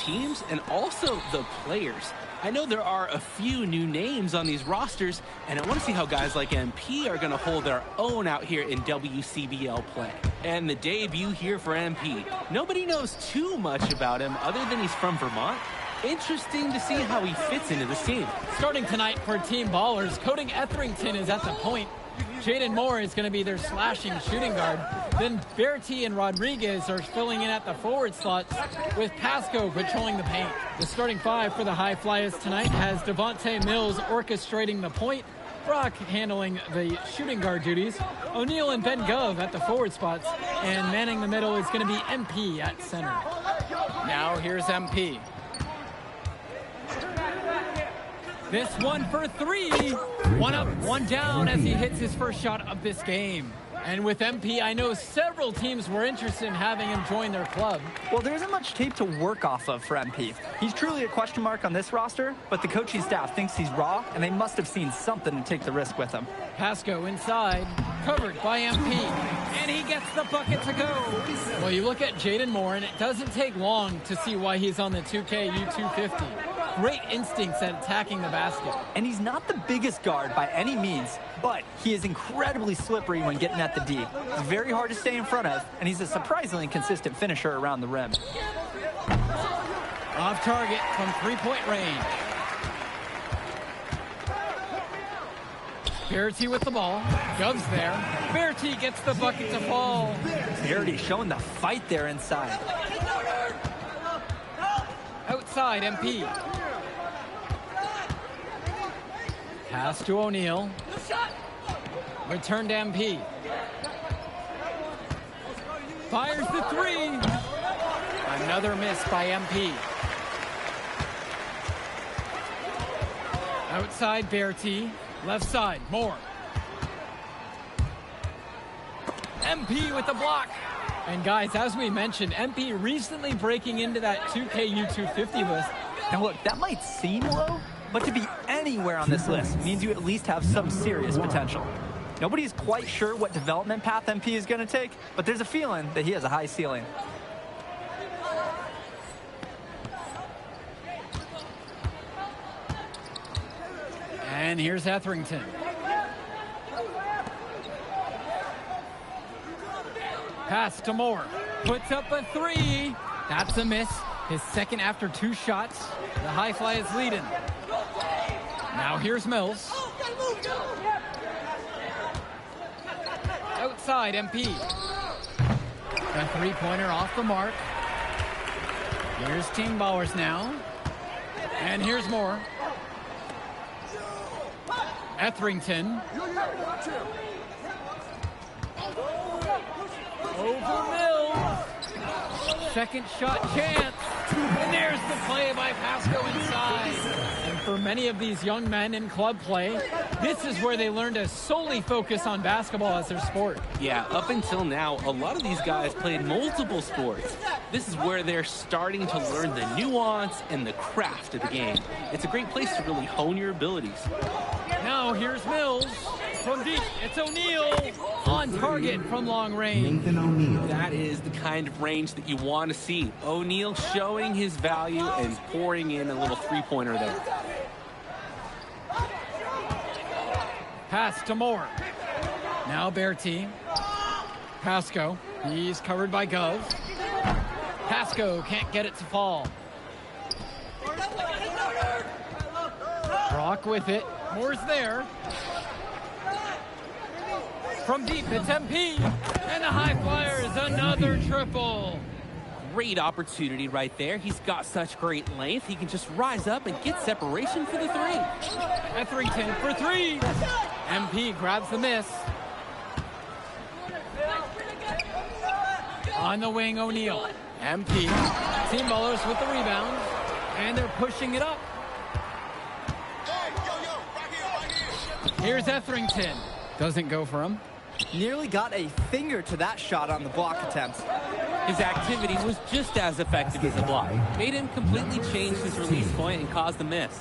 teams and also the players. I know there are a few new names on these rosters, and I want to see how guys like MP are going to hold their own out here in WCBL play. And the debut here for MP. Nobody knows too much about him other than he's from Vermont. Interesting to see how he fits into this team. Starting tonight for Team Ballers, Cody Etherington is at the point. Jaden Moore is going to be their slashing shooting guard. Then Berti and Rodriguez are filling in at the forward slots with Pasco patrolling the paint. The starting five for the High Flyers tonight has Devontae Mills orchestrating the point, Brock handling the shooting guard duties, O'Neal and Ben Gov at the forward spots, and manning the middle is going to be MP at center. Now here's MP. This one for three. One up, one down as he hits his first shot of this game. And with MP, I know several teams were interested in having him join their club. Well, there isn't much tape to work off of for MP. He's truly a question mark on this roster, but the coaching staff thinks he's raw, and they must have seen something to take the risk with him. Pasco inside, covered by MP, and he gets the bucket to go. Well, you look at Jaden Moore, and it doesn't take long to see why he's on the 2K U250. Great instincts at attacking the basket. And he's not the biggest guard by any means, but he is incredibly slippery when getting at the D. He's very hard to stay in front of, and he's a surprisingly consistent finisher around the rim. Off target from three-point range. Berti with the ball. Gov's there. Berti gets the bucket to fall. Berti showing the fight there inside. Outside, MP. Pass to O'Neal. Return to MP. Fires the three. Another miss by MP. Outside, Berti. Left side, Moore. MP with the block. And guys, as we mentioned, MP recently breaking into that 2K U250 list. Now look, that might seem low, but to be anywhere on this list means you at least have some serious potential. Nobody's quite sure what development path MP is going to take, but there's a feeling that he has a high ceiling. And here's Etherington. Pass to Moore. Puts up a three. That's a miss. His second after two shots. The High Fly is leading. Now here's Mills. Outside, MP. A three-pointer off the mark. Here's Team Ballers now. And here's Moore. Etherington. Over Mills. Second shot chance. And there's the play by Pasco inside. And for many of these young men in club play, this is where they learn to solely focus on basketball as their sport. Yeah, up until now, a lot of these guys played multiple sports. This is where they're starting to learn the nuance and the craft of the game. It's a great place to really hone your abilities. Now here's Mills. From deep, it's O'Neal on target from long range. That is the kind of range that you want to see. O'Neal showing his value and pouring in a little three-pointer there. Pass to Moore. Now Berti. Pasco. He's covered by Gov. Pasco can't get it to fall. Brock with it. Moore's there. From deep, it's MP. And the High Flyers, another triple. Great opportunity right there. He's got such great length. He can just rise up and get separation for the three. Etherington for three. MP grabs the miss. On the wing, O'Neal. MP. Team Ballers with the rebound. And they're pushing it up. Here's Etherington. Doesn't go for him. Nearly got a finger to that shot on the block attempt. His activity was just as effective as the block. Made him completely change his release point and caused the miss.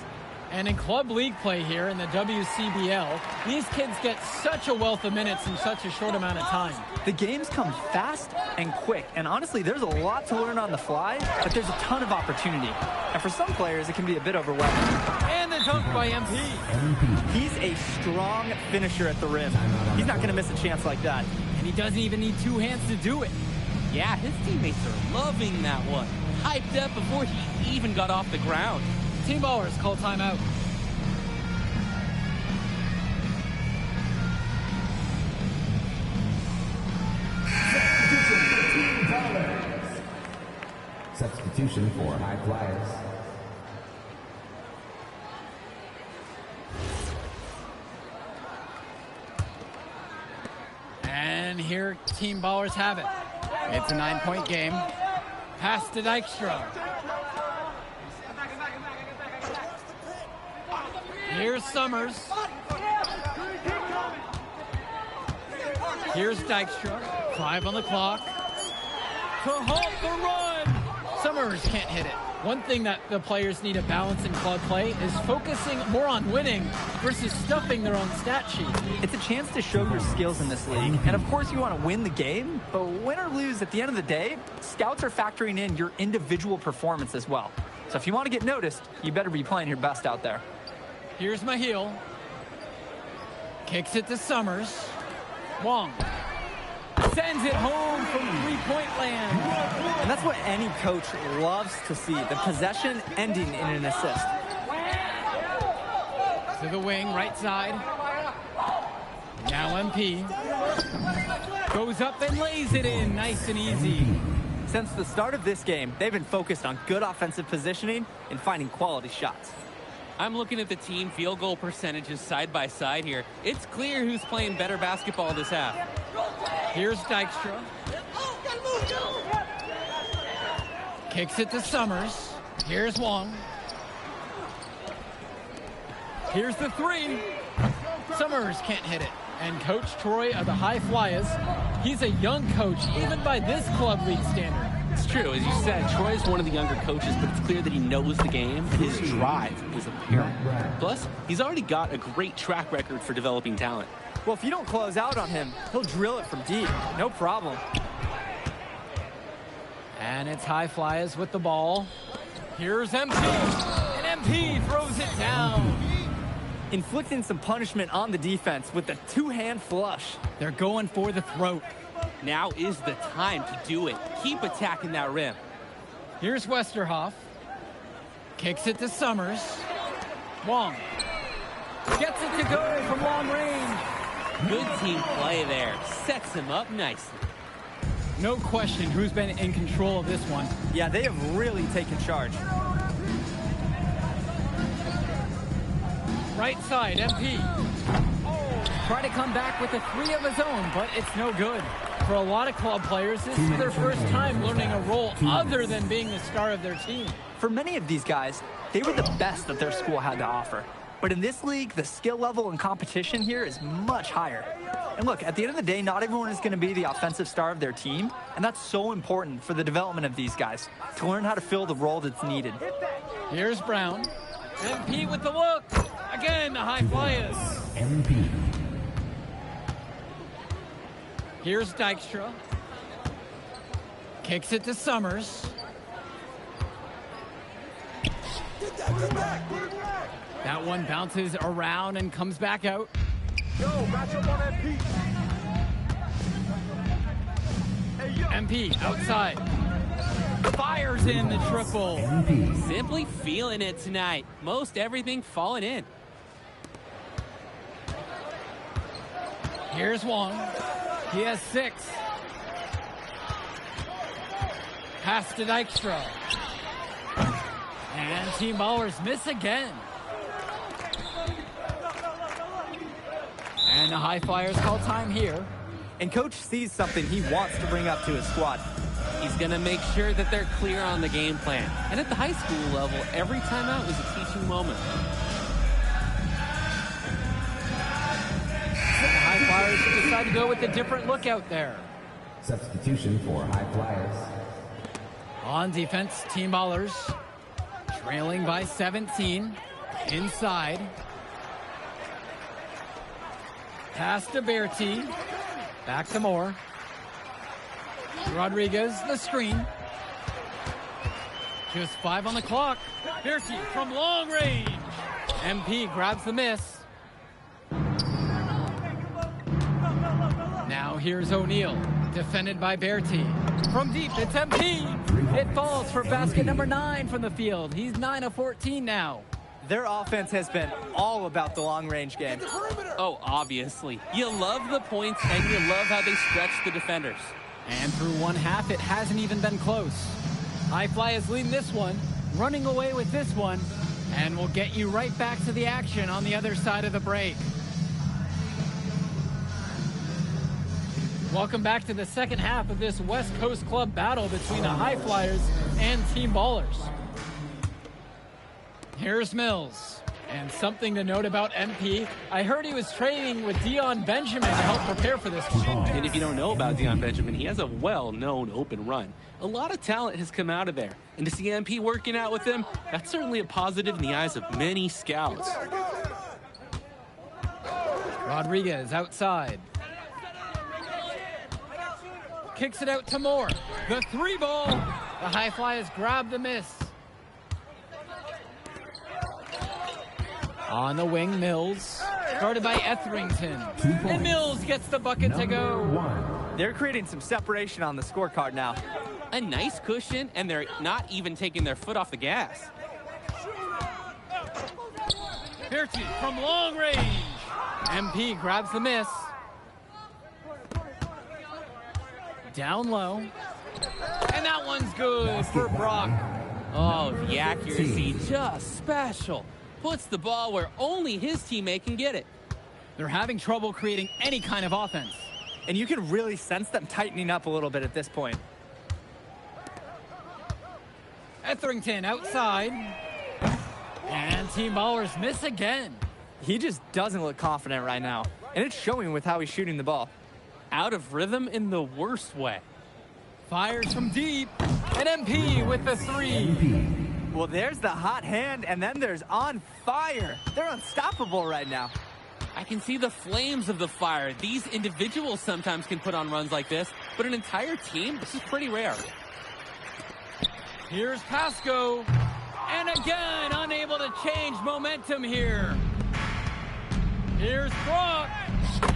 And in club league play here in the WCBL, these kids get such a wealth of minutes in such a short amount of time. The games come fast and quick, and honestly, there's a lot to learn on the fly, but there's a ton of opportunity. And for some players, it can be a bit overwhelming. And the dunk by MP. He's a strong finisher at the rim. He's not going to miss a chance like that. And he doesn't even need two hands to do it. Yeah, his teammates are loving that one. Hyped up before he even got off the ground. Team Ballers call timeout. Substitution for High Flyers. And here Team Ballers have it. It's a 9-point game. Pass to Dykstra. Here's Summers. Here's Dykstra. 5 on the clock. To halt the run. Summers can't hit it. One thing that the players need to balance in club play is focusing more on winning versus stuffing their own stat sheet. It's a chance to show your skills in this league. And of course you want to win the game, but win or lose, at the end of the day, scouts are factoring in your individual performance as well. So if you want to get noticed, you better be playing your best out there. Here's Mahil. Kicks it to Summers. Wong sends it home from three-point land. And that's what any coach loves to see, the possession ending in an assist. To the wing, right side. Now MP. Goes up and lays it in, nice and easy. Since the start of this game, they've been focused on good offensive positioning and finding quality shots. I'm looking at the team field goal percentages side by side here. It's clear who's playing better basketball this half. Here's Dykstra. Kicks it to Summers. Here's Wong. Here's the three. Summers can't hit it. And Coach Troy of the High Flyers, he's a young coach, even by this club league standard. It's true. As you said, Troy is one of the younger coaches, but it's clear that he knows the game. His drive is apparent. Plus, he's already got a great track record for developing talent. Well, if you don't close out on him, he'll drill it from deep. No problem. And it's High Flyers with the ball. Here's MP. And MP throws it down. Inflicting some punishment on the defense with the two-hand flush. They're going for the throat. Now is the time to do it. Keep attacking that rim. Here's Westerhoff. Kicks it to Summers. Wong. Gets it to go from long range. Good team play there. Sets him up nicely. No question who's been in control of this one. Yeah, they have really taken charge. Right side, MP. Try to come back with a three of his own, but it's no good. For a lot of club players, this is their first time learning a role other than being the star of their team. For many of these guys, they were the best that their school had to offer. But in this league, the skill level and competition here is much higher. And look, at the end of the day, not everyone is going to be the offensive star of their team, and that's so important for the development of these guys, to learn how to fill the role that's needed. Here's Brown. MP with the look. Again, the High Flyers. MP. Here's Dykstra. Kicks it to Summers. That one bounces around and comes back out. MP outside. Fires in the triple. MP. Simply feeling it tonight. Most everything falling in. Here's Wong. He has 6. Pass to Dykstra. And Team Ballers miss again. And the High Flyers call time here. And Coach sees something he wants to bring up to his squad. He's going to make sure that they're clear on the game plan. And at the high school level, every timeout is a teaching moment. The High Flyers decide to go with a different look out there. Substitution for High Flyers. On defense, Team Ballers trailing by 17. Inside. Pass to Berti. Back to Moore. Rodriguez, the screen. Just 5 on the clock. Berti from long range. MP grabs the miss. Now here's O'Neal, defended by Berti. From deep, it's MP. It falls for basket number 9 from the field. He's 9 of 14 now. Their offense has been all about the long-range game. Oh, obviously. You love the points, and you love how they stretch the defenders. And through one half, it hasn't even been close. High Fly is leading this one, running away with this one, and we'll get you right back to the action on the other side of the break. Welcome back to the second half of this West Coast Club battle between the High Flyers and Team Ballers. Here's Mills. And something to note about MP, I heard he was training with Dion Benjamin to help prepare for this one. And if you don't know about Dion Benjamin, he has a well-known open run. A lot of talent has come out of there. And to see MP working out with him, that's certainly a positive in the eyes of many scouts. Rodriguez outside. Kicks it out to Moore. The 3 ball. The High Flyers grab the miss. On the wing, Mills. Guarded by Etherington. And Mills gets the bucket to go. They're creating some separation on the scorecard now. A nice cushion, and they're not even taking their foot off the gas. Berti from long range. MP grabs the miss. Down low. And that one's good for Brock. Oh, the accuracy, just special. Puts the ball where only his teammate can get it. They're having trouble creating any kind of offense. And you can really sense them tightening up a little bit at this point. Etherington outside. And Team Ballers miss again. He just doesn't look confident right now. And it's showing with how he's shooting the ball. Out of rhythm in the worst way. Fires from deep. And MP with the 3. Well, there's the hot hand, and then there's on fire. They're unstoppable right now. I can see the flames of the fire. These individuals sometimes can put on runs like this, but an entire team, this is pretty rare. Here's Pasco. And again, unable to change momentum here. Here's Brock.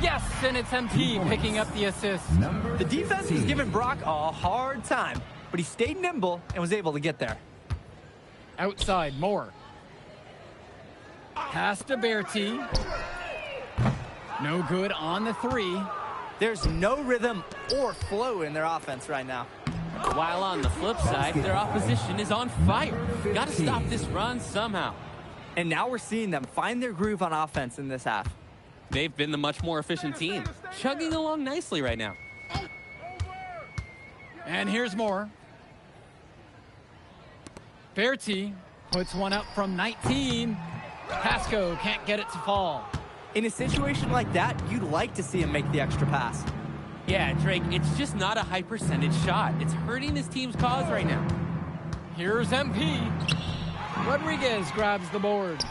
Yes, and it's MP picking up the assist. The defense was giving Brock a hard time, but he stayed nimble and was able to get there. Outside, Moore. Pass to Berti. No good on the 3. There's no rhythm or flow in their offense right now. While on the flip side, their opposition is on fire. Got to stop this run somehow. And now we're seeing them find their groove on offense in this half. They've been the much more efficient team, chugging along nicely right now. And here's Moore. Berti puts one up from 19. Pasco can't get it to fall. In a situation like that, you'd like to see him make the extra pass. Yeah, Drake, it's just not a high percentage shot. It's hurting his team's cause right now. Here's MP. Rodriguez grabs the board.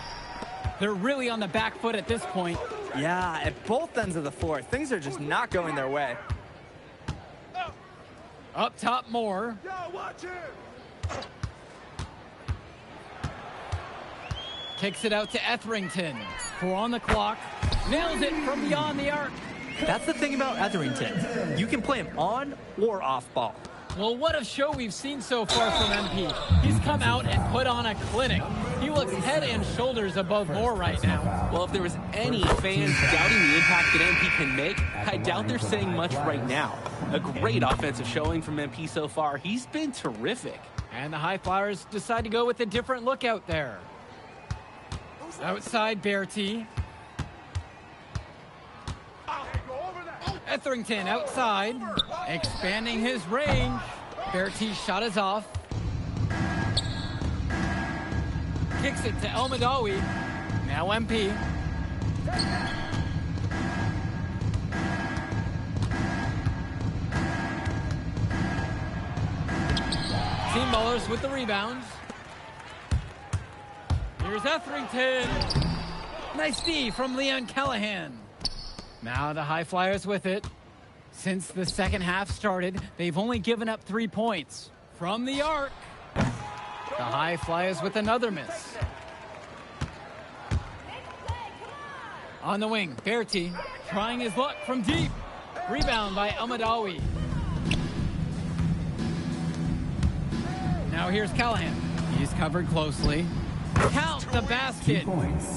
They're really on the back foot at this point. Yeah, at both ends of the floor, things are just not going their way. Up top, Moore. Kicks it out to Etherington. 4 on the clock. Nails it from beyond the arc. That's the thing about Etherington. You can play him on or off ball. Well, what a show we've seen so far from MP. He's come out and put on a clinic. He looks head and shoulders above Moore right now. Well, if there was any fans doubting the impact that MP can make, I doubt they're saying much right now. A great offensive showing from MP so far. He's been terrific. And the High Flyers decide to go with a different look out there. Outside, Berti. Etherington outside, expanding his range. Berti's shot is off. Kicks it to El Madawi. Now MP. Team Ballers with the rebounds. Here's Etherington. Nice D from Leon Callahan. Now the High Flyers with it. Since the second half started, they've only given up 3 points. From the arc, the High Flyers with another miss. On the wing, Berti trying his luck from deep. Rebound by Almadawi. Now here's Callahan. He's covered closely. Count the basket.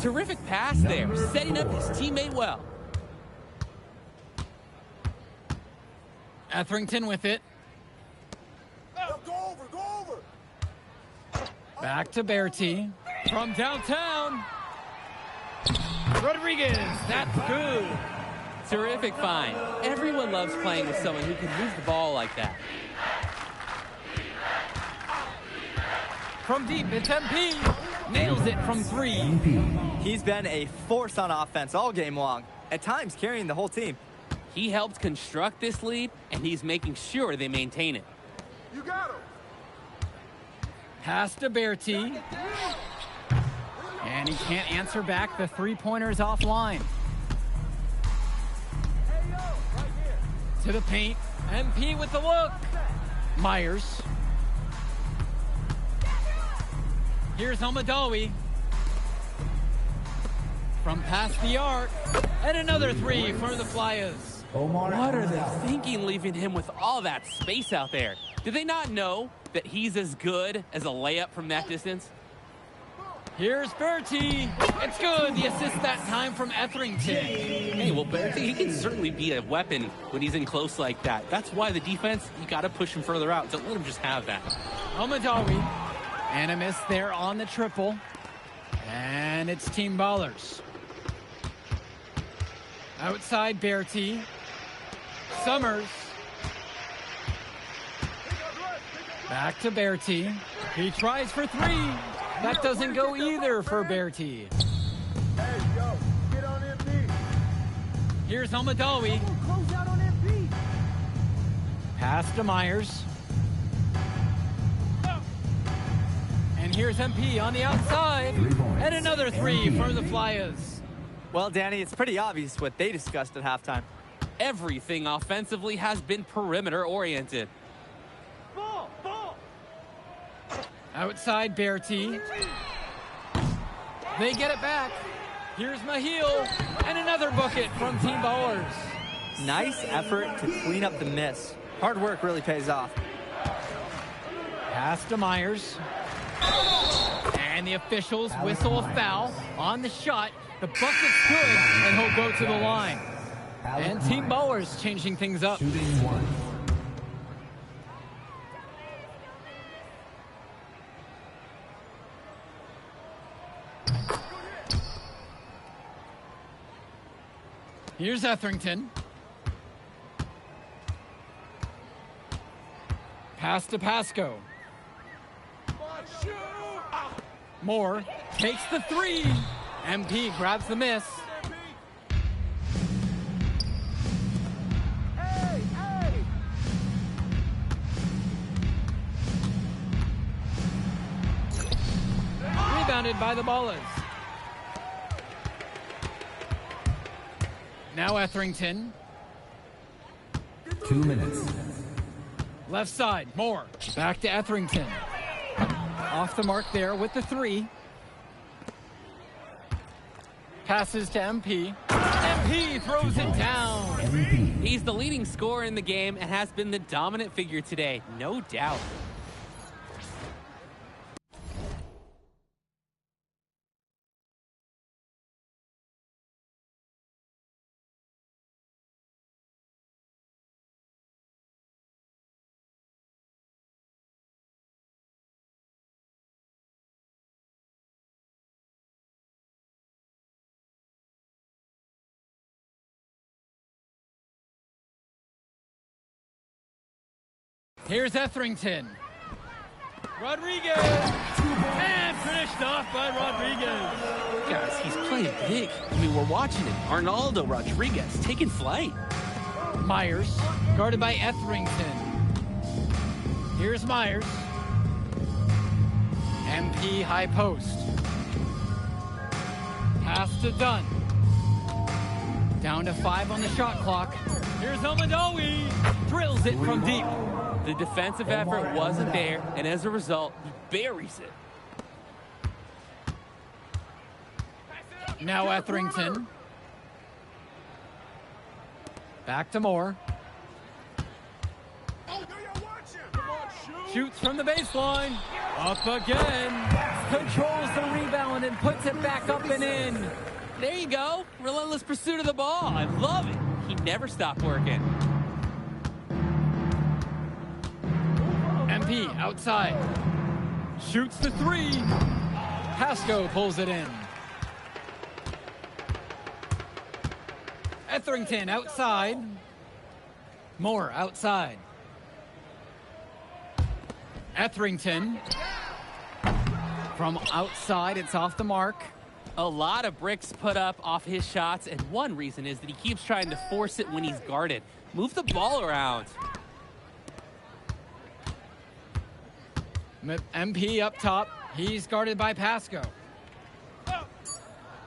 Terrific pass there, setting up his teammate well. Etherington with it. Go over. Back to Berti. From downtown. Rodriguez, that's good. Terrific find. Everyone loves playing with someone who can move the ball like that. From deep, it's MP. Nails it from 3. He's been a force on offense all game long, at times carrying the whole team. He helped construct this lead, and he's making sure they maintain it. You got him. Pass to Berti. And he can't answer back. The three-pointer's offline. To the paint. MP with the look. Myers. Here's Almadawi. From past the arc. And another 3 for the Flyers. What are they thinking leaving him with all that space out there? Do they not know that he's as good as a layup from that distance? Here's Berti. It's good. The assist that time from Etherington. Hey, well, Berti, he can certainly be a weapon when he's in close like that. That's why the defense, you got to push him further out. Don't let him just have that. Almadawi. And a miss there on the triple. And it's Team Ballers. Outside Berti. Summers. Back to Berti. He tries for 3. That doesn't go either for Berti. Hey, yo, get on MP. Here's Almadawi. Close out on MP. Pass to Myers. And here's MP on the outside. And another 3 for the Flyers. Well, Danny, it's pretty obvious what they discussed at halftime. Everything offensively has been perimeter-oriented. Outside Berti. They get it back. Here's Mahil. And another bucket from Team Ballers. Nice effort to clean up the miss. Hard work really pays off. Pass to Myers. And the officials whistle a foul on the shot. The bucket's good, and he'll go to the line. And Team Ballers changing things up. Shooting 1. Here's Etherington. Pass to Pasco. Moore takes the 3. MP grabs the miss. Rebounded by the Ballers. Now Etherington. 2 minutes. Left side, Moore. Back to Etherington. Off the mark there with the 3. Passes to MP. MP throws it down. MVP. He's the leading scorer in the game and has been the dominant figure today, no doubt. Here's Etherington. Rodriguez. And finished off by Rodriguez. Guys, he's playing big. I mean, we're watching it. Arnaldo Rodriguez taking flight. Myers, guarded by Etherington. Here's Myers. MP high post. Pass to Dunn. Down to 5 on the shot clock. Here's Elmadawi. Drills it from deep. The defensive effort wasn't there, and as a result, he buries it. Now Etherington. Back to Moore. Shoots from the baseline. Up again. Controls the rebound and puts it back up and in. There you go. Relentless pursuit of the ball. I love it. He never stopped working. MP outside. Shoots the 3. Pasco pulls it in. Etherington outside. Moore outside. Etherington. From outside, it's off the mark. A lot of bricks put up off his shots, and one reason is that he keeps trying to force it when he's guarded. Move the ball around. MP up top. He's guarded by Pasco.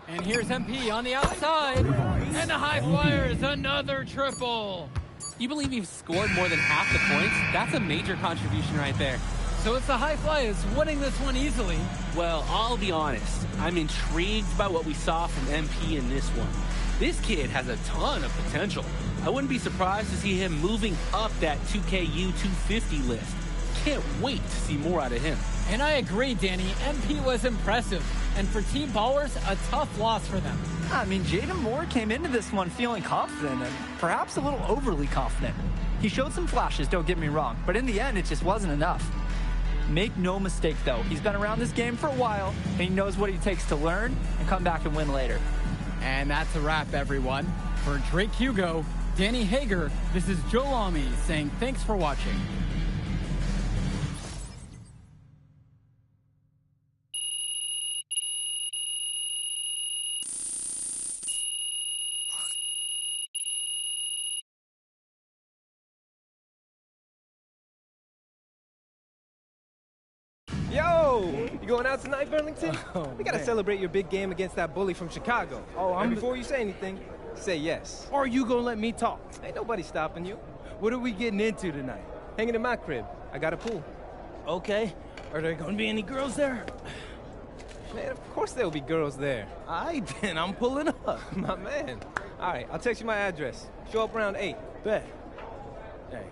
And here's MP on the outside. And the high flyers, another triple. You believe he's scored more than half the points? That's a major contribution right there. So it's the high flyers winning this one easily. Well, I'll be honest. I'm intrigued by what we saw from MP in this one. This kid has a ton of potential. I wouldn't be surprised to see him moving up that 2KU 250 list. Can't wait to see more out of him. And I agree, Danny. MP was impressive. And for Team Ballers, a tough loss for them. I mean, Jaden Moore came into this one feeling confident and perhaps a little overly confident. He showed some flashes, don't get me wrong, but in the end, it just wasn't enough. Make no mistake, though, he's been around this game for a while, and he knows what it takes to learn and come back and win later. And that's a wrap, everyone. For Drake Hugo, Danny Hager, this is Joe Lamy saying thanks for watching. Yo, you going out tonight, Burlington? We gotta celebrate your big game against that bully from Chicago. And before you say anything, say yes. Or are you gonna let me talk? Ain't nobody stopping you. What are we getting into tonight? Hanging in my crib. I got a pool. Okay. Are there gonna be any girls there? Man, of course there'll be girls there. Aight, then I'm pulling up. My man. All right, I'll text you my address. Show up around 8. Bet. Hey.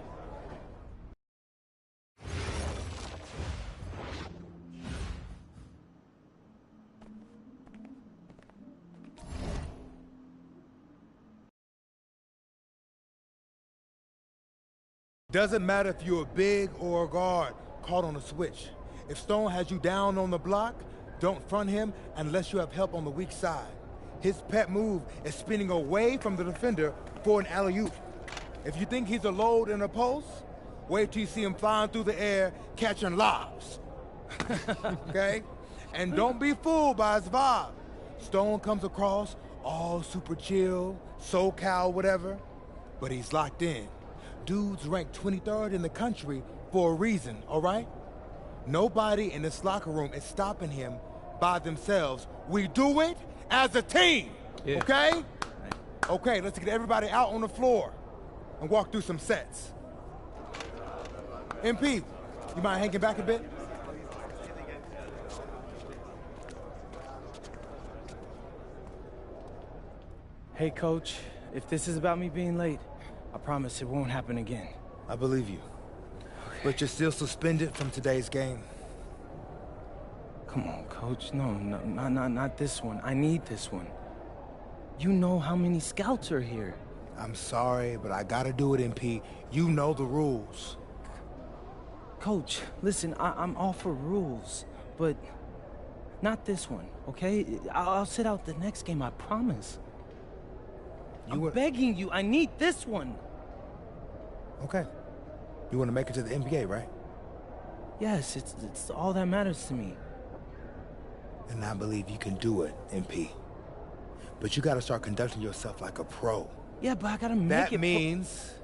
Doesn't matter if you're a big or a guard caught on a switch. If Stone has you down on the block, don't front him unless you have help on the weak side. His pet move is spinning away from the defender for an alley-oop. If you think he's a load in a post, wait till you see him flying through the air catching lobs. Okay? And don't be fooled by his vibe. Stone comes across all super chill, SoCal, whatever, but he's locked in. Dude's ranked 23rd in the country for a reason, all right? Nobody in this locker room is stopping him by themselves. We do it as a team, okay? Okay, let's get everybody out on the floor and walk through some sets. MP, you mind hanging back a bit? Hey, Coach, if this is about me being late, I promise it won't happen again. I believe you. But you're still suspended from today's game. Come on, Coach. No, not this one. I need this one. You know how many scouts are here. I'm sorry, but I gotta do it, MP. You know the rules. Coach, listen, I'm all for rules, but not this one, okay? I'll sit out the next game, I promise. I'm begging you, I need this one. Okay. You want to make it to the NBA, right? Yes, it's all that matters to me. And I believe you can do it, MP. But you got to start conducting yourself like a pro. Yeah, but I got to make it... That means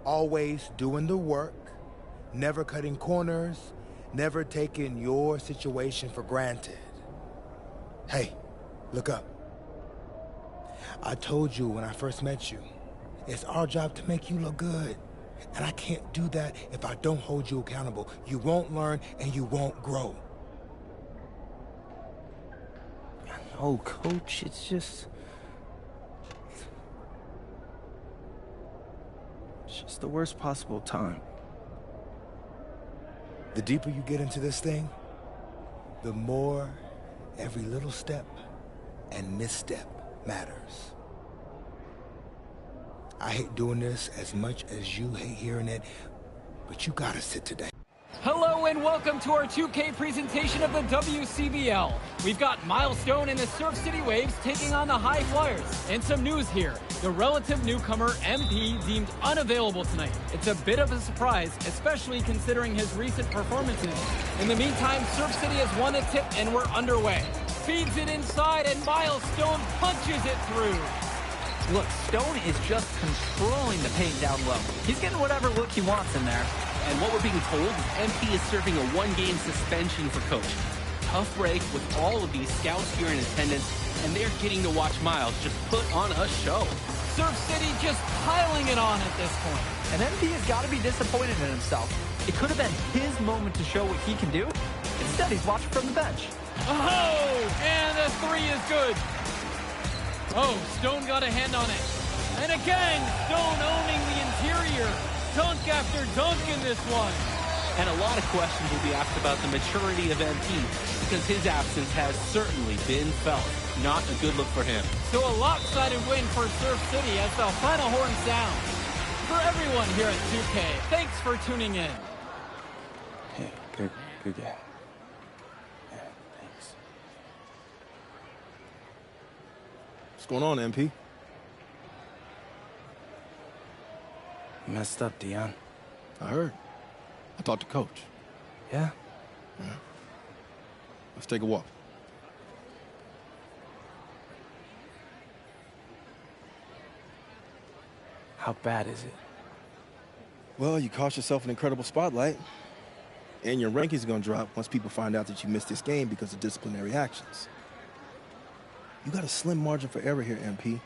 always doing the work, never cutting corners, never taking your situation for granted. Hey, Look up. I told you when I first met you, it's our job to make you look good. And I can't do that if I don't hold you accountable. You won't learn and you won't grow. No, Coach, it's just the worst possible time. The deeper you get into this thing, the more every little step and misstep matters. I hate doing this as much as you hate hearing it, but you gotta sit today. Hello and welcome to our 2K presentation of the WCBL. We've got Milestone and the Surf City Waves taking on the High Flyers. And some news here. The relative newcomer MP deemed unavailable tonight. It's a bit of a surprise, especially considering his recent performances. In the meantime, Surf City has won a tip and we're underway. Feeds it inside and Milestone punches it through. Look, Stone is just controlling the paint down low. He's getting whatever look he wants in there. And what we're being told is MP is serving a one-game suspension for Coach. Tough break with all of these scouts here in attendance, and they're getting to watch Miles just put on a show. Surf City just piling it on at this point. And MP has got to be disappointed in himself. It could have been his moment to show what he can do. Instead, he's watching from the bench. Oh, and the three is good. Oh, Stone got a hand on it. And again, Stone owning the interior. Dunk after dunk in this one. And a lot of questions will be asked about the maturity of MP, because his absence has certainly been felt. Not a good look for him. So a lopsided win for Surf City as the final horn sounds. For everyone here at 2K, thanks for tuning in. Hey, good game. Yeah, thanks. What's going on, MP? Messed up, Dion. I heard. I talked to Coach. Yeah? Yeah. Let's take a walk. How bad is it? Well, you cost yourself an incredible spotlight. And your ranking's gonna drop once people find out that you missed this game because of disciplinary actions. You got a slim margin for error here, MP.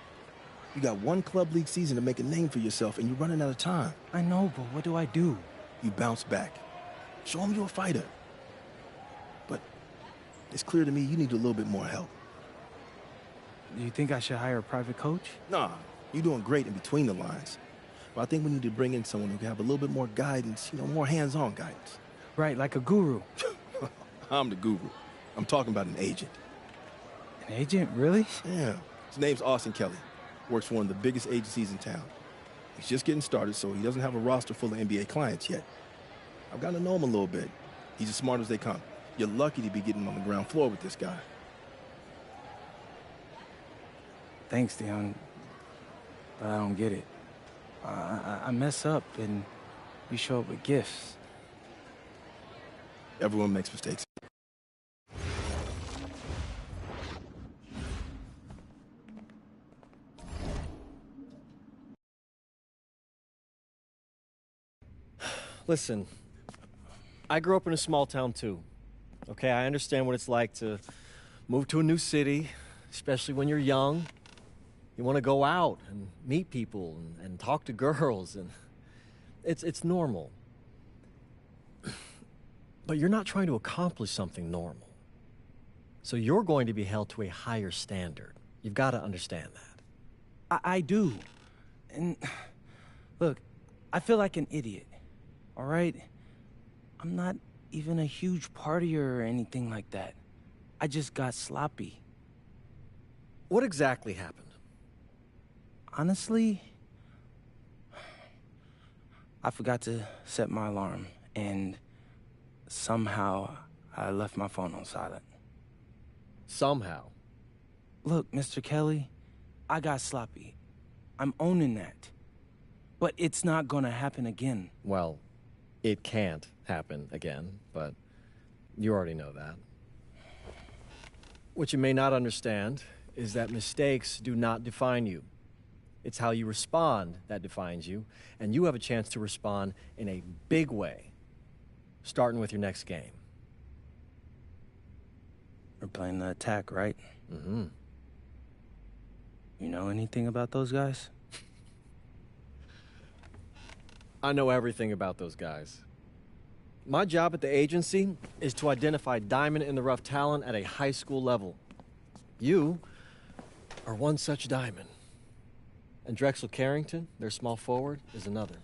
You got one club league season to make a name for yourself, and you're running out of time. I know, but what do I do? You bounce back. Show them you're a fighter. But it's clear to me you need a little bit more help. Do you think I should hire a private coach? Nah, you're doing great in between the lines. But I think we need to bring in someone who can have a little bit more guidance, more hands-on guidance. Right, like a guru. I'm the guru. I'm talking about an agent. An agent, really? Yeah. His name's Austin Kelly. Works for one of the biggest agencies in town. He's just getting started, so he doesn't have a roster full of NBA clients yet. I've gotten to know him a little bit. He's as smart as they come. You're lucky to be getting on the ground floor with this guy. Thanks, Dion. But I don't get it. I mess up, and you show up with gifts. Everyone makes mistakes. Listen, I grew up in a small town too. Okay, I understand what it's like to move to a new city, especially when you're young. You want to go out and meet people and talk to girls, and it's normal. But you're not trying to accomplish something normal. So you're going to be held to a higher standard. You've got to understand that. I do. And look, I feel like an idiot. All right? I'm not even a huge partier or anything like that. I just got sloppy. What exactly happened? Honestly, I forgot to set my alarm, and somehow I left my phone on silent. Somehow? Look, Mr. Kelly, I got sloppy. I'm owning that. But it's not gonna happen again. Well, it can't happen again, but you already know that. What you may not understand is that mistakes do not define you. It's how you respond that defines you, and you have a chance to respond in a big way, starting with your next game. We're playing the attack, right? Mm-hmm. You know anything about those guys? I know everything about those guys. My job at the agency is to identify diamond in the rough talent at a high school level. You are one such diamond. And Drexel Carrington, their small forward, is another.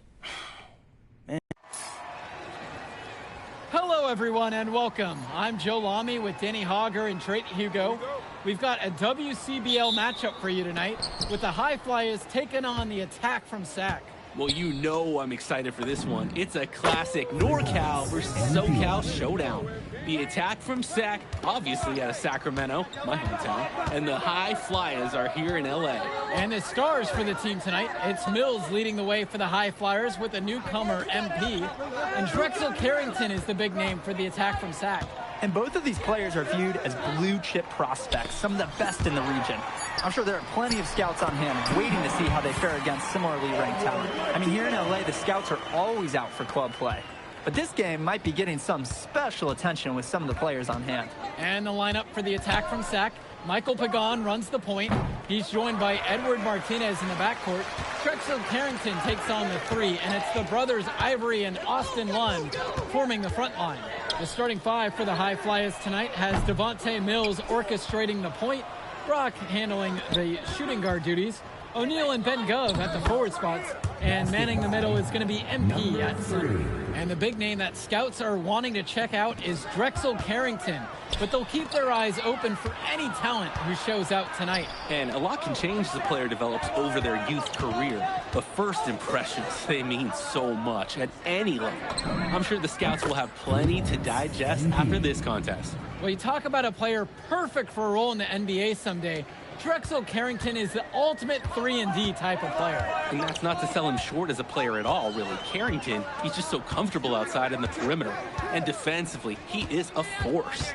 Hello, everyone, and welcome. I'm Joe Lamy with Danny Hogger and Trent Hugo. We've got a WCBL matchup for you tonight with the High Flyers taking on the Attack from Sac. Well, you know I'm excited for this one. It's a classic NorCal versus SoCal showdown. The Attack from Sac, obviously out of Sacramento, my hometown, and the High Flyers are here in LA. And the stars for the team tonight, it's Mills leading the way for the High Flyers with the newcomer MP, and Drexel Carrington is the big name for the Attack from Sac. And both of these players are viewed as blue-chip prospects, some of the best in the region. I'm sure there are plenty of scouts on hand waiting to see how they fare against similarly ranked talent. I mean, here in LA, the scouts are always out for club play. But this game might be getting some special attention with some of the players on hand. And the lineup for the Attack from Sac, Michael Pagan runs the point. He's joined by Edward Martinez in the backcourt. Drexel Carrington takes on the three, and it's the brothers Ivory and Austin Lund forming the front line. The starting five for the High Flyers tonight has Devontae Mills orchestrating the point, Brock handling the shooting guard duties, O'Neal and Ben Gov at the forward spots, and manning the middle is going to be MP at center. And the big name that scouts are wanting to check out is Drexel Carrington, but they'll keep their eyes open for any talent who shows out tonight. And a lot can change as a player develops over their youth career. But first impressions, they mean so much at any level. I'm sure the scouts will have plenty to digest after this contest. Well, you talk about a player perfect for a role in the NBA someday. Drexel Carrington is the ultimate 3-and-D type of player. And that's not to sell him short as a player at all, really. Carrington, he's just so comfortable outside in the perimeter. And defensively, he is a force.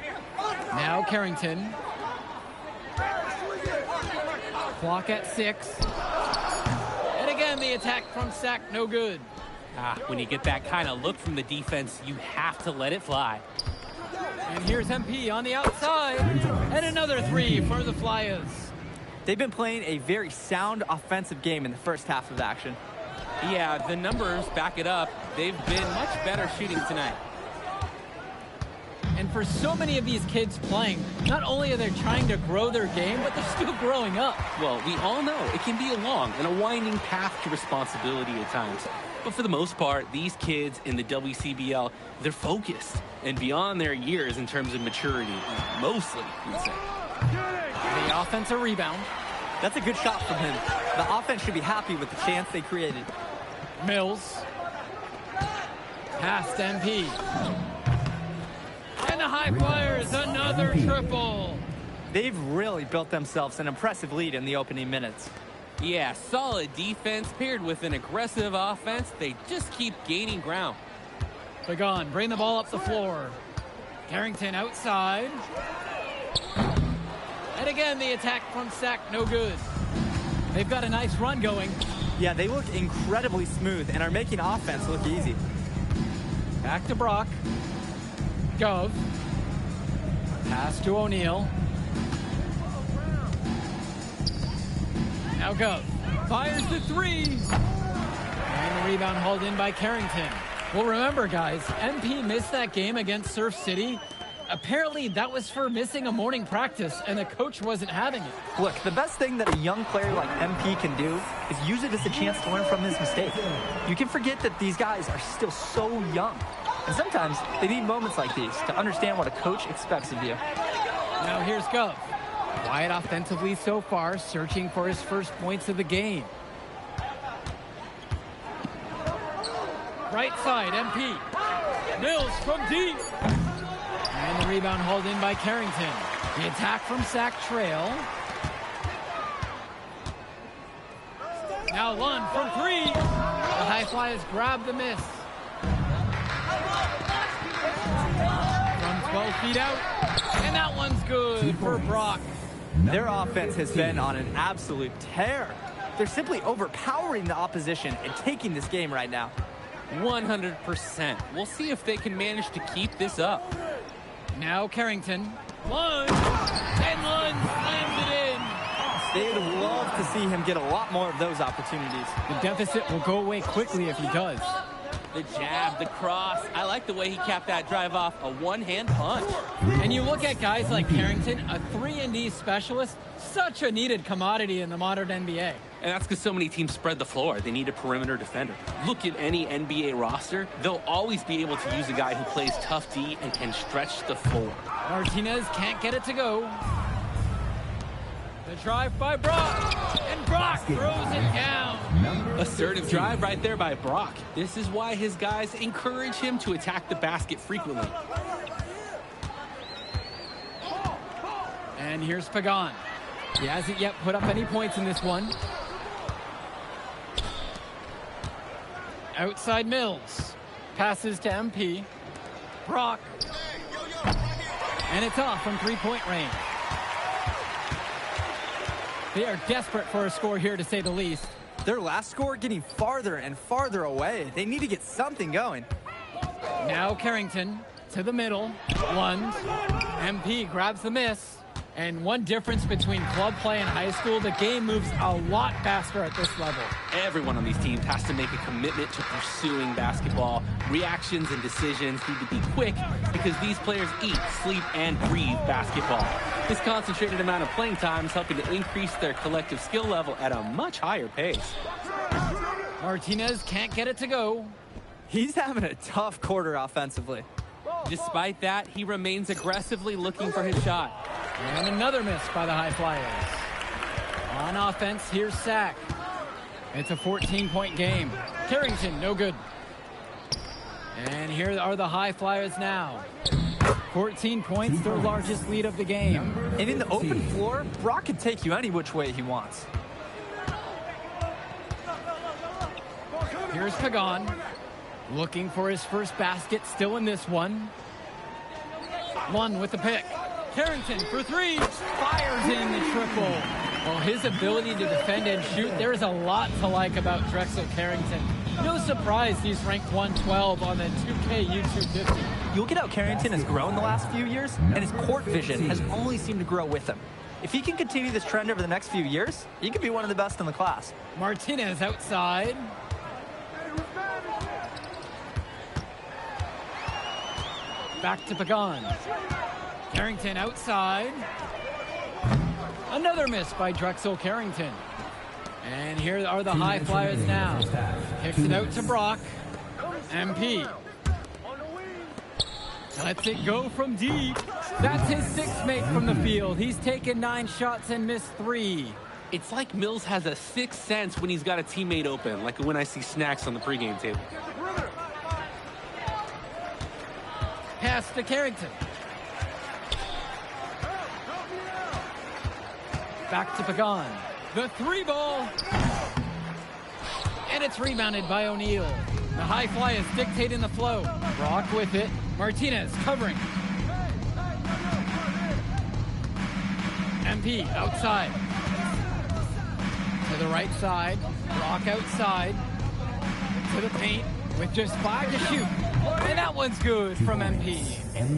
Now Carrington. Clock at 6. And again, the Attack from Sac, no good. When you get that kind of look from the defense, you have to let it fly. And here's MP on the outside. And another three for the Flyers. They've been playing a very sound offensive game in the first half of action. Yeah, the numbers back it up. They've been much better shooting tonight. And for so many of these kids playing, not only are they trying to grow their game, but they're still growing up. Well, we all know it can be a long and a winding path to responsibility at times. But for the most part, these kids in the WCBL, they're focused and beyond their years in terms of maturity, mostly, you'd say. The offensive rebound. That's a good shot from him. The offense should be happy with the chance they created. Mills. Past MP. And the High Flyers, another triple. They've really built themselves an impressive lead in the opening minutes. Yeah, solid defense paired with an aggressive offense. They just keep gaining ground. Pagan, bring the ball up the floor. Carrington outside. And again, the Attack from Sac, no good. They've got a nice run going. Yeah, they look incredibly smooth and are making offense look easy. Back to Brock. Gov. Pass to O'Neal. Now Gov. Fires the three. And the rebound hauled in by Carrington. Well, remember, guys, MP missed that game against Surf City. Apparently, that was for missing a morning practice, and the coach wasn't having it. Look, the best thing that a young player like MP can do is use it as a chance to learn from his mistake. You can forget that these guys are still so young. And sometimes they need moments like these to understand what a coach expects of you. Now here's Gov. Quiet offensively so far, searching for his first points of the game. Right side, MP. Mills from deep. And the rebound hauled in by Carrington. The Attack from Sac trail. Now Lund from three. The High Flyers grab the miss. From 12 feet out. And that one's good for Brock. Their offense has been on an absolute tear. They're simply overpowering the opposition and taking this game right now. 100%. We'll see if they can manage to keep this up. Now Carrington. Lund. And Lund slams it in. They'd love to see him get a lot more of those opportunities. The deficit will go away quickly if he does. The jab, the cross. I like the way he capped that drive off. A one-hand punch. And you look at guys like Carrington, a 3-and-D specialist, such a needed commodity in the modern NBA. And that's because so many teams spread the floor. They need a perimeter defender. Look at any NBA roster. They'll always be able to use a guy who plays tough D and can stretch the floor. Martinez can't get it to go. The drive by Brock, and Brock throws it down. Assertive drive right there by Brock. This is why his guys encourage him to attack the basket frequently. And here's Pagan. He hasn't yet put up any points in this one. Outside Mills. Passes to MP. Brock. And it's off from three-point range. They are desperate for a score here, to say the least. Their last score getting farther and farther away. They need to get something going. Now Carrington to the middle. Lund. MP grabs the miss. And one difference between club play and high school, the game moves a lot faster at this level. Everyone on these teams has to make a commitment to pursuing basketball. Reactions and decisions need to be quick because these players eat, sleep, and breathe basketball. This concentrated amount of playing time is helping to increase their collective skill level at a much higher pace. Martinez can't get it to go. He's having a tough quarter offensively. Despite that, he remains aggressively looking for his shot. And another miss by the High Flyers. On offense, here's Sack. It's a 14-point game. Carrington, no good. And here are the High Flyers now. 14 points, their largest lead of the game. And in the open floor, Brock can take you any which way he wants. Here's Pagan. Looking for his first basket, still in this one. Lund with the pick. Carrington for three, fires in the triple. Well, his ability to defend and shoot, there's a lot to like about Drexel Carrington. No surprise he's ranked 112 on the 2K YouTube 50. You look at how Carrington has grown the last few years, and his court vision has only seemed to grow with him. If he can continue this trend over the next few years, he could be one of the best in the class. Martinez outside. Back to Pagan. Carrington outside. Another miss by Drexel Carrington. And here are the High Flyers now. Kicks it out to Brock. MP. Lets it go from deep. That's his sixth mate from the field. He's taken 9 shots and missed 3. It's like Mills has a sixth sense when he's got a teammate open, like when I see snacks on the pregame table. Pass to Carrington. Back to Pagan. The 3-ball. And it's rebounded by O'Neal. The High Flyers dictating the flow. Brock with it. Martinez covering. MP outside. To the right side. Brock outside. To the paint with just 5 to shoot. And that one's good from MP.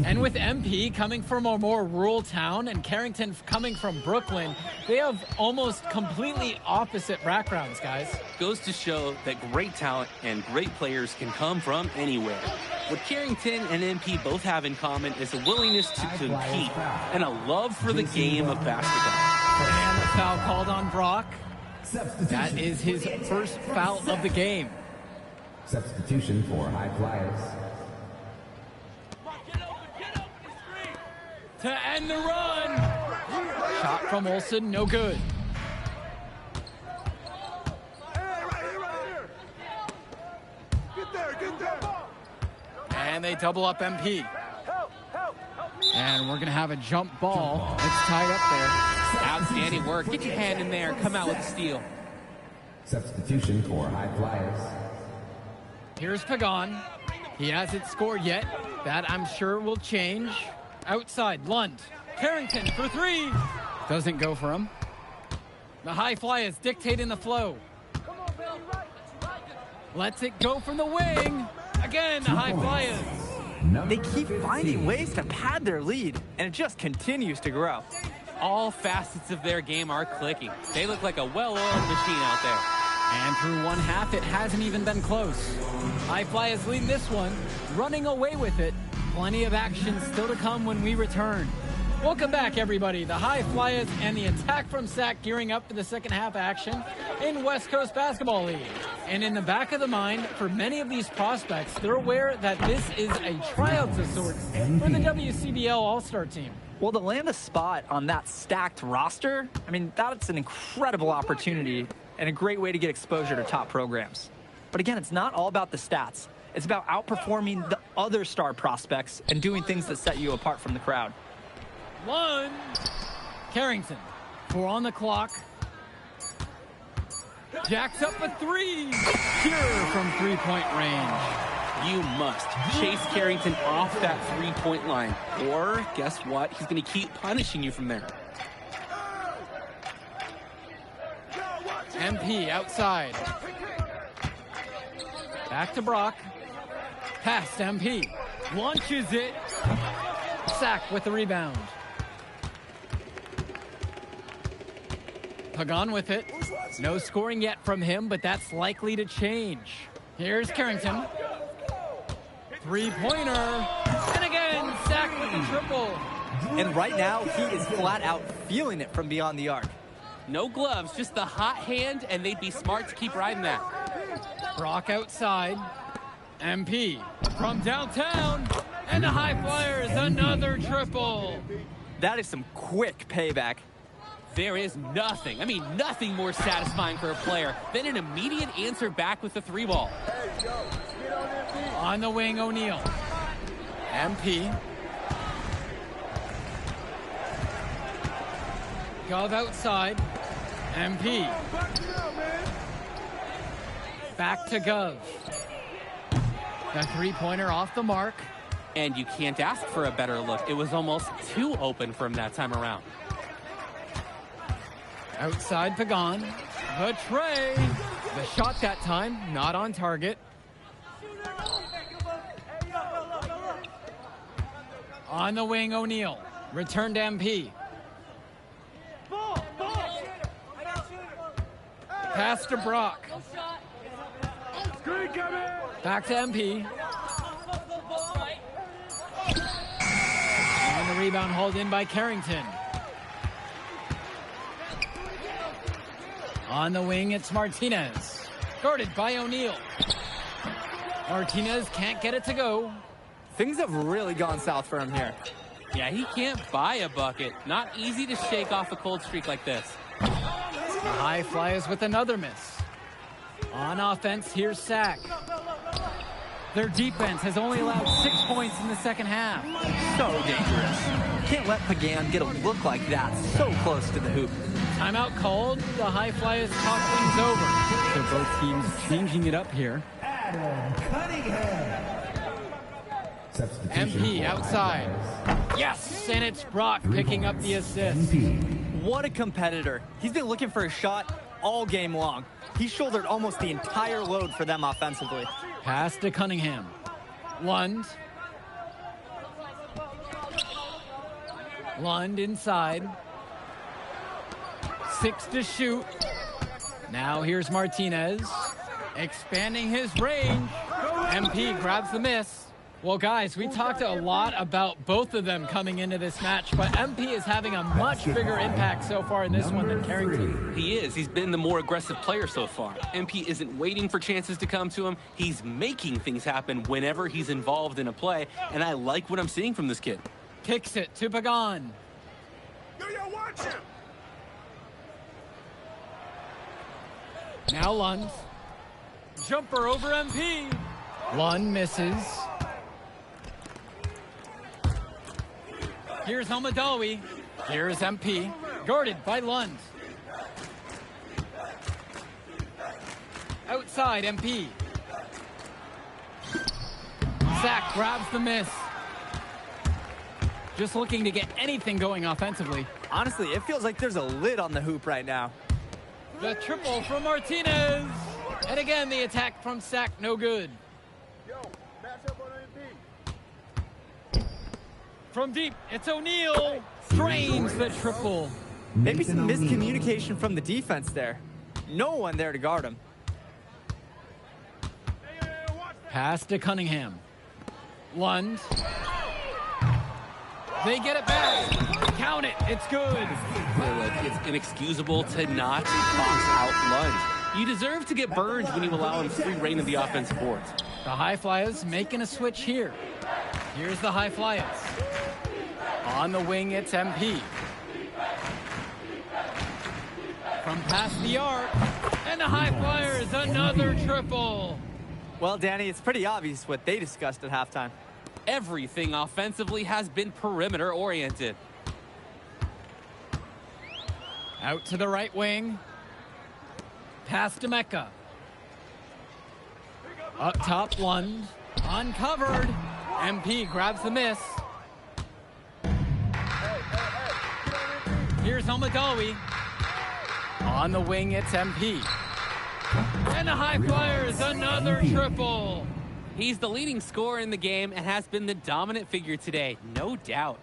And with MP coming from a more rural town and Carrington coming from Brooklyn, they have almost completely opposite backgrounds, guys. Goes to show that great talent and great players can come from anywhere. What Carrington and MP both have in common is a willingness to compete and a love for the game of basketball. And the foul called on Brock. That is his first foul of the game. Substitution for High Flyers. To end the run. Shot from Olsen, no good. And they double up MP. And we're going to have a jump ball. It's tied up there. Outstanding work. Get your hand in there. Come out with a steal. Substitution for High Flyers. Here's Pagan. He hasn't scored yet. That, I'm sure, will change. Outside, Lund. Carrington for 3. Doesn't go for him. The High Flyers dictating the flow. Lets it go from the wing. Again, the High Flyers. They keep finding ways to pad their lead, and it just continues to grow. all facets of their game are clicking. They look like a well-oiled machine out there. And through one half, it hasn't even been close. High Flyers lead this one, running away with it. Plenty of action still to come when we return. Welcome back, everybody. The High Flyers and the attack from Sac gearing up for the second half action in West Coast Basketball League. And in the back of the mind, for many of these prospects, they're aware that this is a tryout of sorts for the WCBL All-Star team. Well, to land a spot on that stacked roster, I mean, that's an incredible opportunity and a great way to get exposure to top programs. But again, it's not all about the stats. It's about outperforming the other star prospects and doing things that set you apart from the crowd. One. Carrington. 4 on the clock. Jacks up a 3. Pure from three-point range. You must chase Carrington off that three-point line. Or, guess what? He's going to keep punishing you from there. MP outside. Back to Brock. Past MP. Launches it. Sac with the rebound. Pagan with it. No scoring yet from him, but that's likely to change. Here's Carrington. Three-pointer. And again, Sac with the triple. And right now, he is flat out feeling it from beyond the arc. No gloves, just the hot hand, and they'd be smart to keep riding that. Brock outside. MP from downtown. And the High Flyers, another triple. That is some quick payback. There is nothing, nothing more satisfying for a player than an immediate answer back with the 3-ball. On the wing, O'Neal. MP. Gov outside. MP. Back to Gov. The three-pointer off the mark. And you can't ask for a better look. It was almost too open from that time around. Outside Pagan. The tray. The shot that time, not on target. On the wing, O'Neal. Return to MP. Pass to Brock. Back to MP. And the rebound hauled in by Carrington. On the wing, it's Martinez. Guarded by O'Neal. Martinez can't get it to go. Things have really gone south for him here. Yeah, he can't buy a bucket. Not easy to shake off a cold streak like this. The High Flyers with another miss. On offense, here's Sac. Their defense has only allowed 6 points in the second half. So dangerous. Can't let Pagan get a look like that so close to the hoop. Timeout called. The High Flyers talk things over. So both teams changing it up here. MP outside. Yes, and it's Brock picking up the assist. What a competitor. He's been looking for a shot all game long. He shouldered almost the entire load for them offensively. Pass to Cunningham. Lund. Lund inside. 6 to shoot. Now here's Martinez. Expanding his range. MP grabs the miss. Well, guys, we talked a lot about both of them coming into this match, but MP is having a much bigger impact so far in this one than Carrington. He is. He's been the more aggressive player so far. MP isn't waiting for chances to come to him. He's making things happen whenever he's involved in a play, and I like what I'm seeing from this kid. Kicks it to Pagan. Watch him. Now Lund. Jumper over MP. Lund misses. Here's Almadawi. Here's MP. Guarded by Lund. Outside MP. Sac grabs the miss. Just looking to get anything going offensively. Honestly, it feels like there's a lid on the hoop right now. The triple from Martinez. And again, the attack from Sac, no good. From deep, it's O'Neal. drains the triple. Maybe some miscommunication from the defense there. No one there to guard him. Pass to Cunningham. Lund. They get it back. Count it. It's good. It's inexcusable to not box out Lund. You deserve to get burned when you allow him free reign of the offensive boards. The High Flyers making a switch here. Here's the High Flyers. On the wing, it's MP. From past the arc. And the High Flyers, another triple. Well, Danny, it's pretty obvious what they discussed at halftime. Everything offensively has been perimeter oriented. Out to the right wing. Pass to Mecca. Up top, Lund. Uncovered. MP grabs the miss. Here's Almadawi. On the wing, it's MP. And the High Flyers, another triple. He's the leading scorer in the game and has been the dominant figure today, no doubt.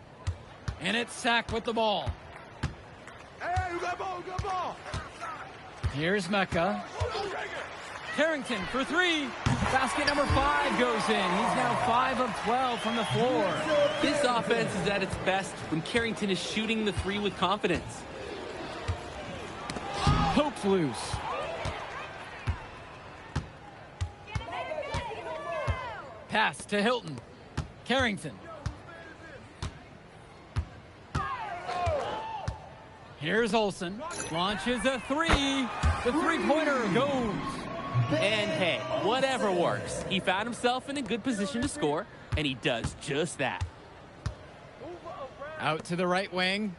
And it's Sack with the ball. Hey, you got ball, you got ball. Here's Mecca. Carrington for three. Basket number 5 goes in. He's now 5 of 12 from the floor. This offense is at its best when Carrington is shooting the 3 with confidence. Pokes loose. Pass to Hilton. Carrington. Here's Olsen. Launches a 3. The three-pointer goes. And hey, whatever works. He found himself in a good position to score, and he does just that. Out to the right wing.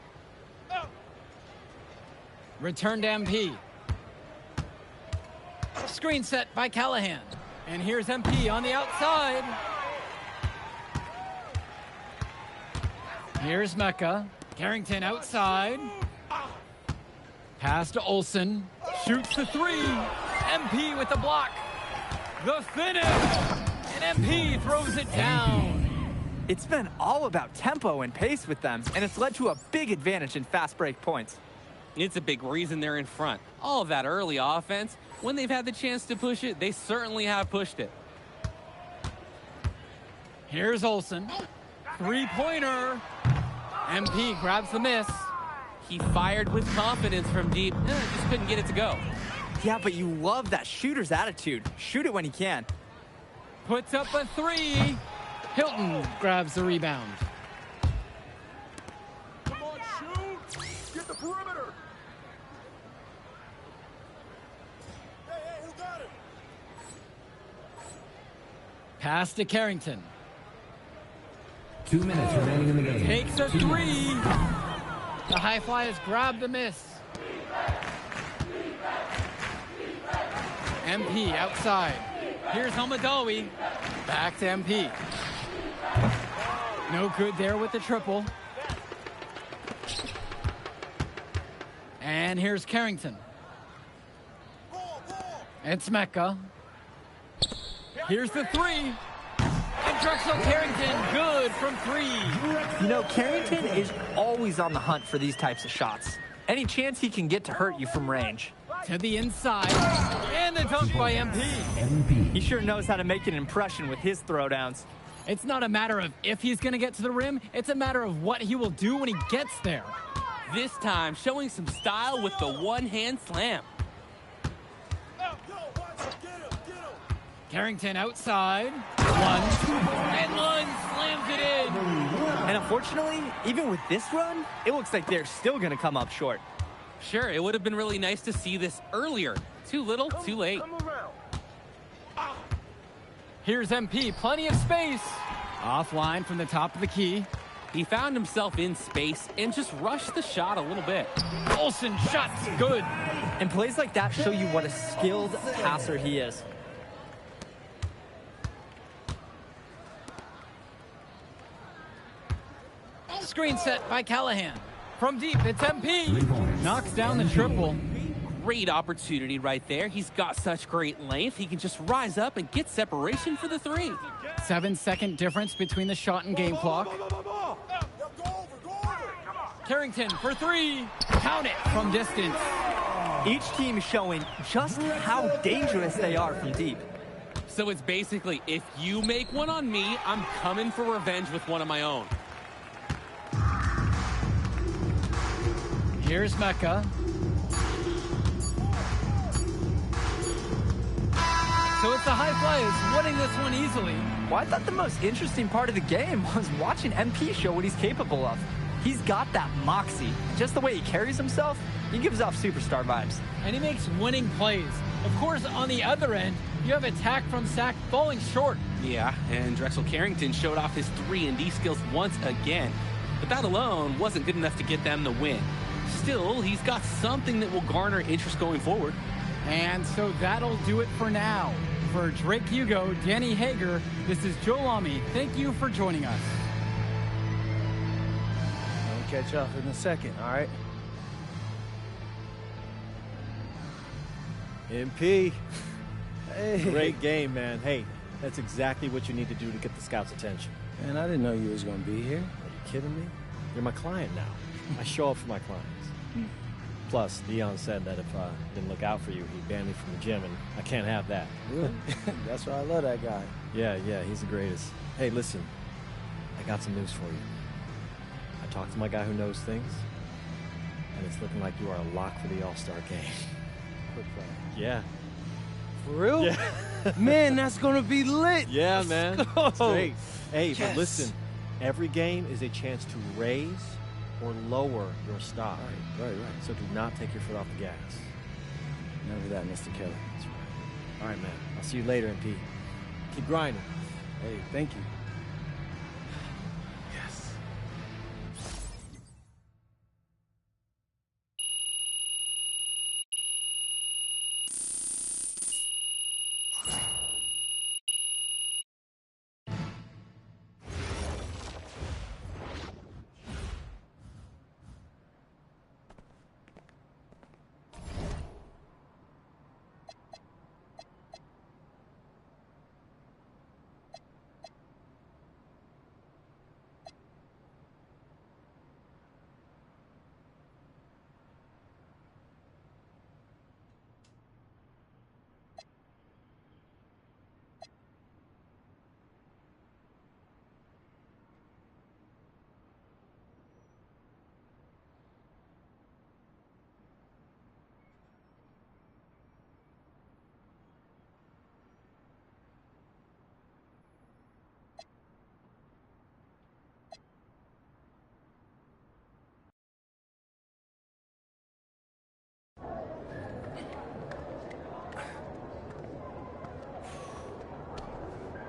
Return to MP. Screen set by Callahan. And here's MP on the outside. Here's Mecca. Carrington outside. Pass to Olsen. Shoots the 3. MP with the block. The finish. And MP throws it down. It's been all about tempo and pace with them, and it's led to a big advantage in fast break points. It's a big reason they're in front. All of that early offense, when they've had the chance to push it, they certainly have pushed it. Here's Olsen. Three-pointer. MP grabs the miss. He fired with confidence from deep. Just couldn't get it to go. Yeah, but you love that shooter's attitude. Shoot it when he can. Puts up a 3. Hilton grabs the rebound. Come on, shoot. Get the perimeter. Hey, who got it? Pass to Carrington. 2 minutes remaining in the game. Takes a 3. The High Flyers grab the miss. MP outside. Here's Almadawi. Back to MP. No good there with the triple. And here's Carrington. It's Mecca. Here's the 3. And Drexel Carrington, good from 3. You know, Carrington is always on the hunt for these types of shots. Any chance he can get to hurt you from range. To the inside. And the dunk by MP. He sure knows how to make an impression with his throwdowns. It's not a matter of if he's going to get to the rim. It's a matter of what he will do when he gets there. This time, showing some style with the one-hand slam. Carrington outside. Lund. And Lund slams it in. And unfortunately, even with this run, it looks like they're still going to come up short. Sure, it would have been really nice to see this earlier. Too little, too late. Here's MP, plenty of space. Offline from the top of the key. He found himself in space and just rushed the shot a little bit. Olsen, shot's good. And plays like that show you what a skilled passer he is. Screen set by Callahan. From deep, it's MP. Knocks down the triple. Great opportunity right there. He's got such great length. He can just rise up and get separation for the 3. 7-second difference between the shot and game clock. Carrington for three. Count it from distance. Each team showing just how dangerous they are from deep. So it's basically, if you make one on me, I'm coming for revenge with one of my own. Here's Mecca. So it's the High Flyers winning this one easily. Well, I thought the most interesting part of the game was watching MP show what he's capable of. He's got that moxie. Just the way he carries himself, he gives off superstar vibes. And he makes winning plays. Of course, on the other end, you have attack from Sack falling short. Yeah, and Drexel Carrington showed off his 3-and-D skills once again. But that alone wasn't good enough to get them the win. Still, he's got something that will garner interest going forward. And so that'll do it for now. For Drake Hugo, Danny Hager, this is Joe Lamy. Thank you for joining us. I'll catch up in a second, all right? MP. Hey. Great game, man. Hey, that's exactly what you need to do to get the scouts' attention. Man, I didn't know you was going to be here. Are you kidding me? You're my client now. I show up for my clients. Plus, Dion said that if I didn't look out for you, he'd ban me from the gym, and I can't have that. Really? That's why I love that guy. Yeah, he's the greatest. Hey, listen, I got some news for you. I talked to my guy who knows things, and it's looking like you are a lock for the All-Star game. Quick play. Yeah. For real? Yeah. Man, that's going to be lit. Yeah, Let's man. go. It's great. Hey, Yes. but listen, every game is a chance to raise or lower your stock. Right. So do not take your foot off the gas. Never that, Mr. Kelly. That's right. All right, man. I'll see you later, MP. Keep grinding. Hey, thank you. Yes.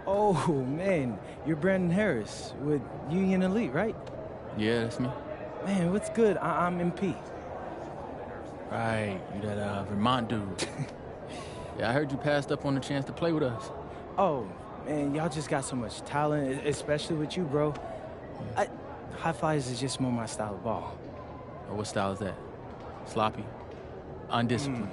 Oh, man, you're Brandon Harris with Union Elite, right? Yeah, that's me. Man, what's good? I'm MP. Right, you that Vermont dude. Yeah, I heard you passed up on the chance to play with us. Oh, man, y'all just got so much talent, especially with you, bro. High Flyers is just more my style of ball. Oh, what style is that? Sloppy? Undisciplined?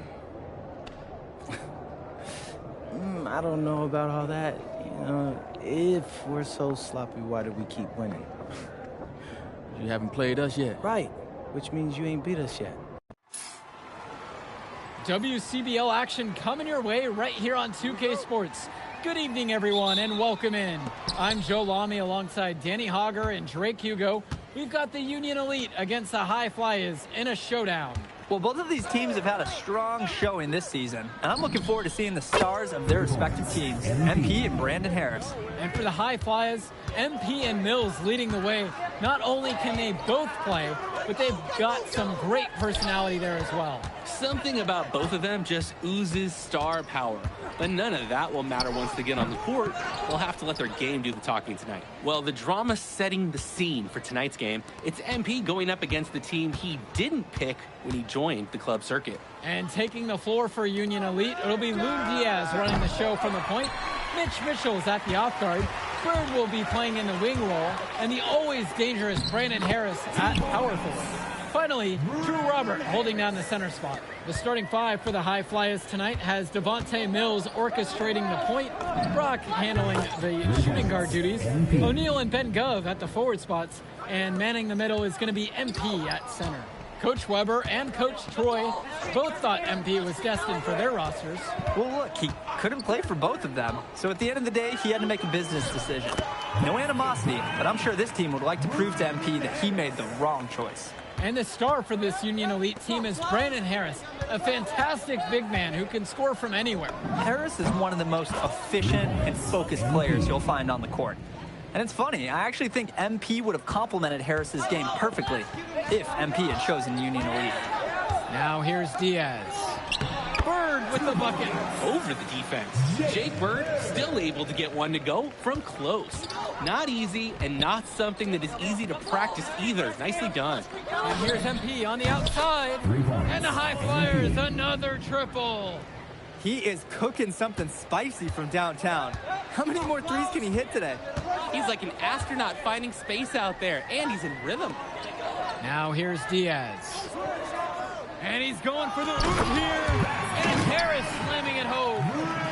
I don't know about all that. You know, if we're so sloppy, why do we keep winning? You haven't played us yet. Right, which means you ain't beat us yet. WCBL action coming your way right here on 2K Sports. Good evening, everyone, and welcome in. I'm Joe Lamy alongside Danny Hager and Drake Hugo. We've got the Union Elite against the High Flyers in a showdown. Well, both of these teams have had a strong showing this season, and I'm looking forward to seeing the stars of their respective teams, MP and Brandon Harris. And for the High Flyers, MP and Mills leading the way. Not only can they both play, but they've got some great personality there as well. Something about both of them just oozes star power. But none of that will matter once they get on the court. They'll have to let their game do the talking tonight. Well, the drama setting the scene for tonight's game, it's MP going up against the team he didn't pick when he joined the club circuit. And taking the floor for Union Elite, it'll be Loon Diaz running the show from the point. Mitch Mitchell's at the off guard. Bird will be playing in the wing role, and the always dangerous Brandon Harris at power forward. Finally, Drew Robert holding down the center spot. The starting five for the High Flyers tonight has Devontae Mills orchestrating the point, Brock handling the shooting guard duties, O'Neal and Ben Gove at the forward spots, and manning the middle is going to be MP at center. Coach Weber and Coach Troy both thought MP was destined for their rosters. Well, look, he couldn't play for both of them. So at the end of the day, he had to make a business decision. No animosity, but I'm sure this team would like to prove to MP that he made the wrong choice. And the star for this Union Elite team is Brandon Harris, a fantastic big man who can score from anywhere. Harris is one of the most efficient and focused players you'll find on the court. And it's funny, I actually think MP would have complemented Harris's game perfectly if MP had chosen Union Elite. Now here's Diaz. Bird with the bucket. Over the defense. Jake Bird still able to get one to go from close. Not easy and not something that is easy to practice either. Nicely done. And here's MP on the outside. And the High Flyers, another triple. He is cooking something spicy from downtown. How many more threes can he hit today? He's like an astronaut finding space out there, and he's in rhythm. Now here's Diaz. And he's going for the oop here. And it's Harris slamming it home.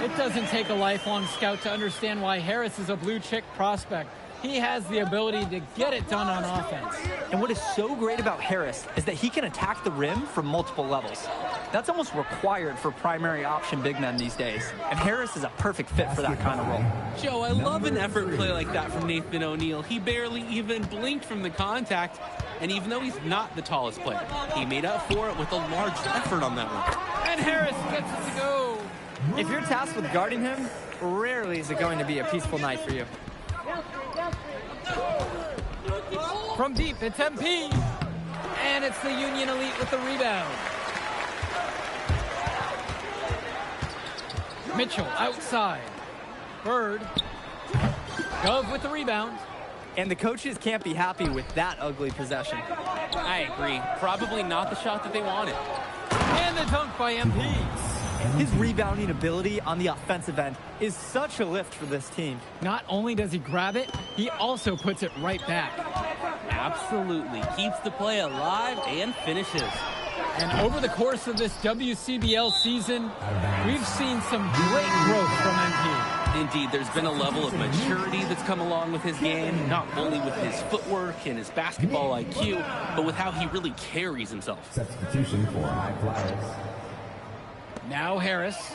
It doesn't take a lifelong scout to understand why Harris is a blue-chip prospect. He has the ability to get it done on offense. And what is so great about Harris is that he can attack the rim from multiple levels. That's almost required for primary option big men these days. And Harris is a perfect fit for that kind of role. Joe, I love an effort play like that from Nathan O'Neal. He barely even blinked from the contact. And even though he's not the tallest player, he made up for it with a large effort on that one. And Harris gets it to go. If you're tasked with guarding him, rarely is it going to be a peaceful night for you. From deep, it's MP. And it's the Union Elite with the rebound. Mitchell outside. Bird. Gove with the rebound. And the coaches can't be happy with that ugly possession. I agree. Probably not the shot that they wanted. And the dunk by MP. His rebounding ability on the offensive end is such a lift for this team. Not only does he grab it, he also puts it right back. Absolutely. Keeps the play alive and finishes. And over the course of this WCBL season, we've seen some great growth from MP. Indeed, there's been a level of maturity that's come along with his game, not only with his footwork and his basketball IQ, but with how he really carries himself. Substitution for High Flyers. Now Harris.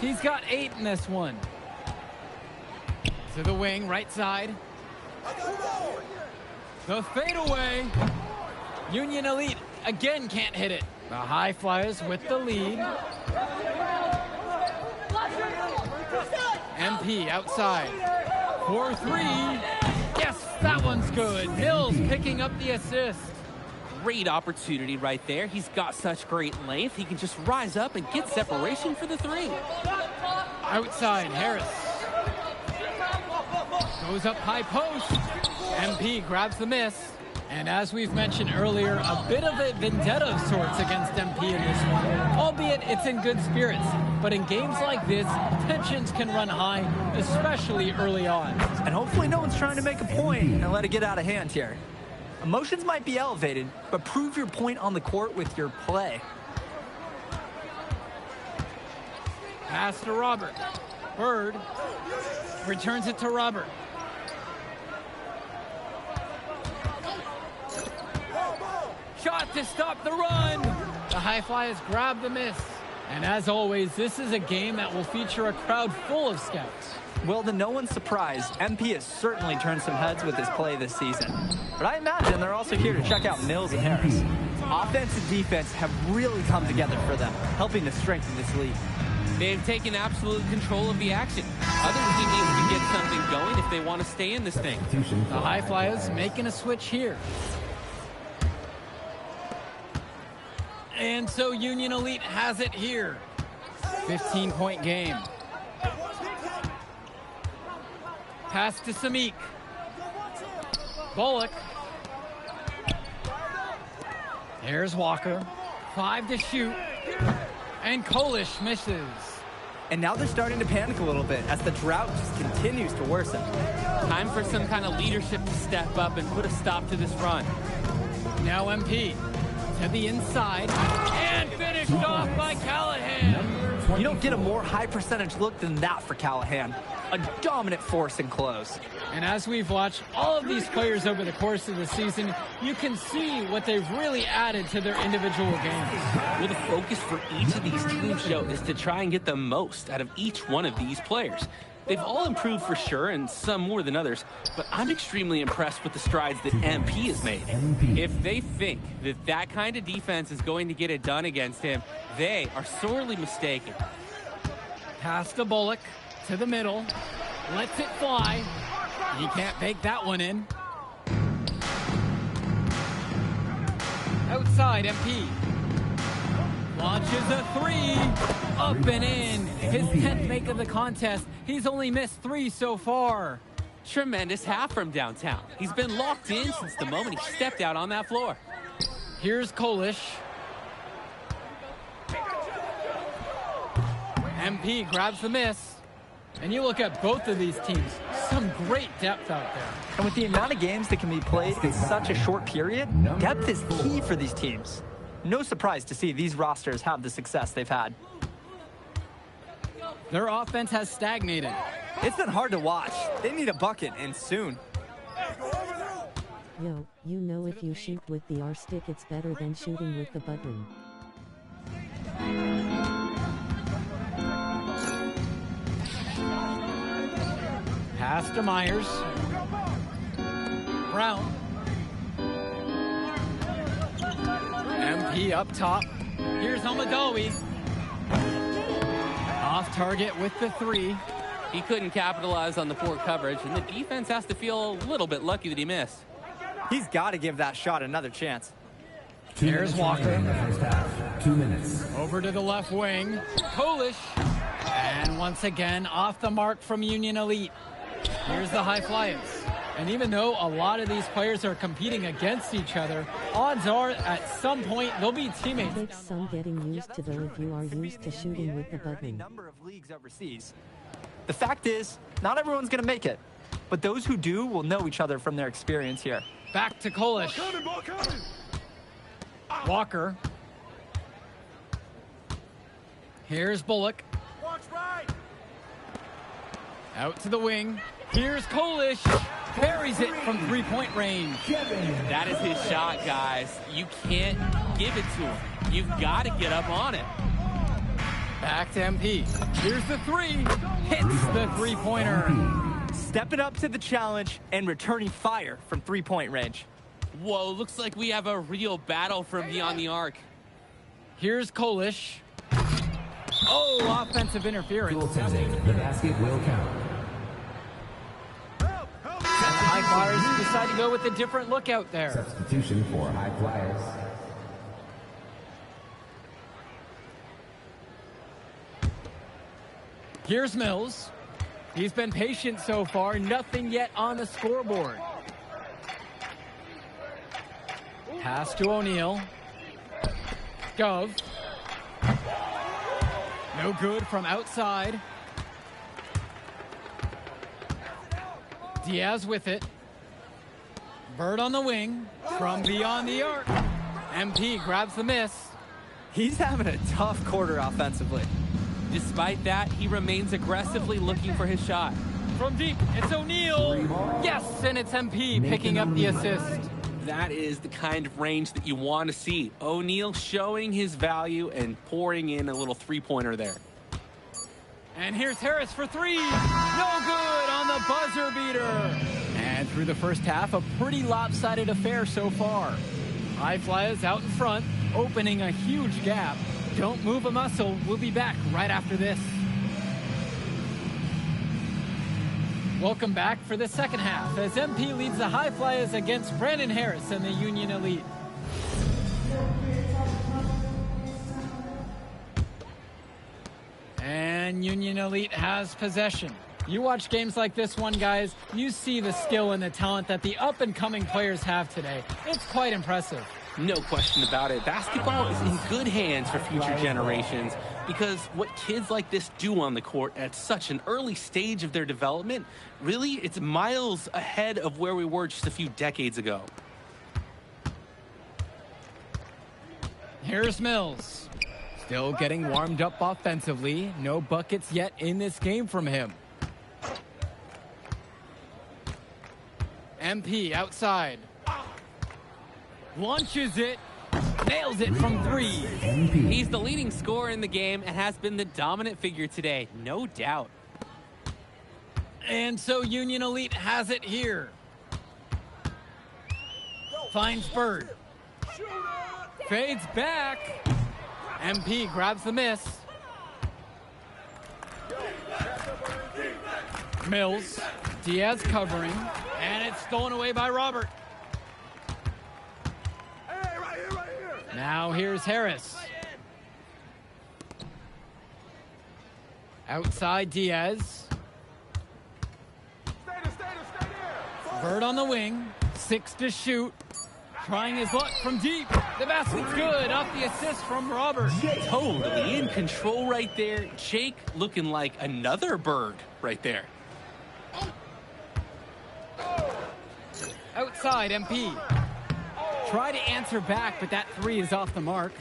He's got 8 in this one. To the wing, right side. The fadeaway. Union Elite again can't hit it. The High Flyers with the lead. MP outside. 4-3. Yes, that one's good. Mills picking up the assist. Great opportunity right there. He's got such great length. He can just rise up and get separation for the three. Outside, Harris. Goes up high post. MP grabs the miss. And as we've mentioned earlier, a bit of a vendetta of sorts against MP in this one, albeit it's in good spirits. But in games like this, tensions can run high, especially early on. And hopefully no one's trying to make a point and let it get out of hand here. Emotions might be elevated, but prove your point on the court with your play. Pass to Robert. Bird returns it to Robert. Shot to stop the run. The High Flyers grab the miss. And as always, this is a game that will feature a crowd full of scouts. Well, to no one's surprise, MP has certainly turned some heads with his play this season. But I imagine they're also here to check out Mills and Harris. Offense and defense have really come together for them, helping to strengthen this lead. They've taken absolute control of the action. Other teams need to get something going if they want to stay in this thing. The High Flyers making a switch here. And so Union Elite has it here. 15-point game. Pass to Samik. Bullock. There's Walker. 5 to shoot. And Kolish misses. And now they're starting to panic a little bit as the drought just continues to worsen. Time for some kind of leadership to step up and put a stop to this run. Now MP to the inside and finished off by Callahan. You don't get a more high percentage look than that for Callahan. A dominant force in close. And as we've watched all of these players over the course of the season, you can see what they've really added to their individual games. Well, the focus for each of these teams, Joe, is to try and get the most out of each one of these players. They've all improved for sure, and some more than others, but I'm extremely impressed with the strides that MP has made. If they think that that kind of defense is going to get it done against him, they are sorely mistaken. Pass to Bullock to the middle, lets it fly. He can't bake that one in. Outside, MP. Launches a three. Up and in. His 10th make of the contest. He's only missed 3 so far. Tremendous half from downtown. He's been locked in since the moment he stepped out on that floor. Here's Kolish. MP grabs the miss. And you look at both of these teams, some great depth out there. And with the amount of games that can be played in such a short period, depth is key for these teams. No surprise to see these rosters have the success they've had. Their offense has stagnated. It's been hard to watch. They need a bucket, and soon. Yo, you know if you shoot with the R stick it's better than shooting with the button. Pass to Myers. Brown. MP up top. Here's Almadawi. Off target with the 3. He couldn't capitalize on the poor coverage, and the defense has to feel a little bit lucky that he missed. He's got to give that shot another chance. Here's Walker. In the first half. 2 minutes. Over to the left wing. Kolish. And once again, off the mark from Union Elite. Here's the high flyers. And even though a lot of these players are competing against each other, odds are at some point they'll be teammates. It takes some getting used to though if you are used to shooting with the button. Number of leagues overseas. The fact is, not everyone's going to make it. But those who do will know each other from their experience here. Back to Kolish. Walker. Here's Bullock. Out to the wing. Here's Kolish. Parries it from 3-point range. That is his shot, guys. You can't give it to him. You've got to get up on it. Back to MP. Here's the 3. Hits the 3-pointer. Stepping up to the challenge and returning fire from 3-point range. Whoa, looks like we have a real battle from beyond the arc. Here's Kolish. Oh, offensive interference. Goaltending. The basket will count. High Flyers decide to go with a different look out there. Substitution for High Flyers. Here's Mills. He's been patient so far. Nothing yet on the scoreboard. Pass to O'Neal. Gov. No good from outside. Diaz with it. Bird on the wing from beyond the arc. MP grabs the miss. He's having a tough quarter offensively. Despite that, he remains aggressively looking for his shot. From deep, it's O'Neal. Yes, and it's MP picking up the assist. That is the kind of range that you want to see. O'Neal showing his value and pouring in a little 3-pointer there. And here's Harris for 3. No good on the buzzer beater. And through the first half, a pretty lopsided affair so far. High Flyers out in front, opening a huge gap. Don't move a muscle. We'll be back right after this. Welcome back for the second half as MP leads the High Flyers against Brandon Harris and the Union Elite. And Union Elite has possession. You watch games like this one, guys, you see the skill and the talent that the up-and-coming players have today. It's quite impressive. No question about it. Basketball is in good hands for future generations. because what kids like this do on the court at such an early stage of their development, really, it's miles ahead of where we were just a few decades ago. Here's Mills. Still getting warmed up offensively. No buckets yet in this game from him. MP outside. Launches it. Nails it from 3. He's the leading scorer in the game and has been the dominant figure today, no doubt. And so Union Elite has it here. Finds Bird. Fades back. MP grabs the miss. Mills. Diaz covering. And it's stolen away by Robert. Now here's Harris. Outside Diaz. Bird on the wing. 6 to shoot. Trying his luck from deep. The basket's good off the assist from Robert. Totally in control right there. Jake looking like another Bird right there. Outside MP. Try to answer back, but that 3 is off the mark.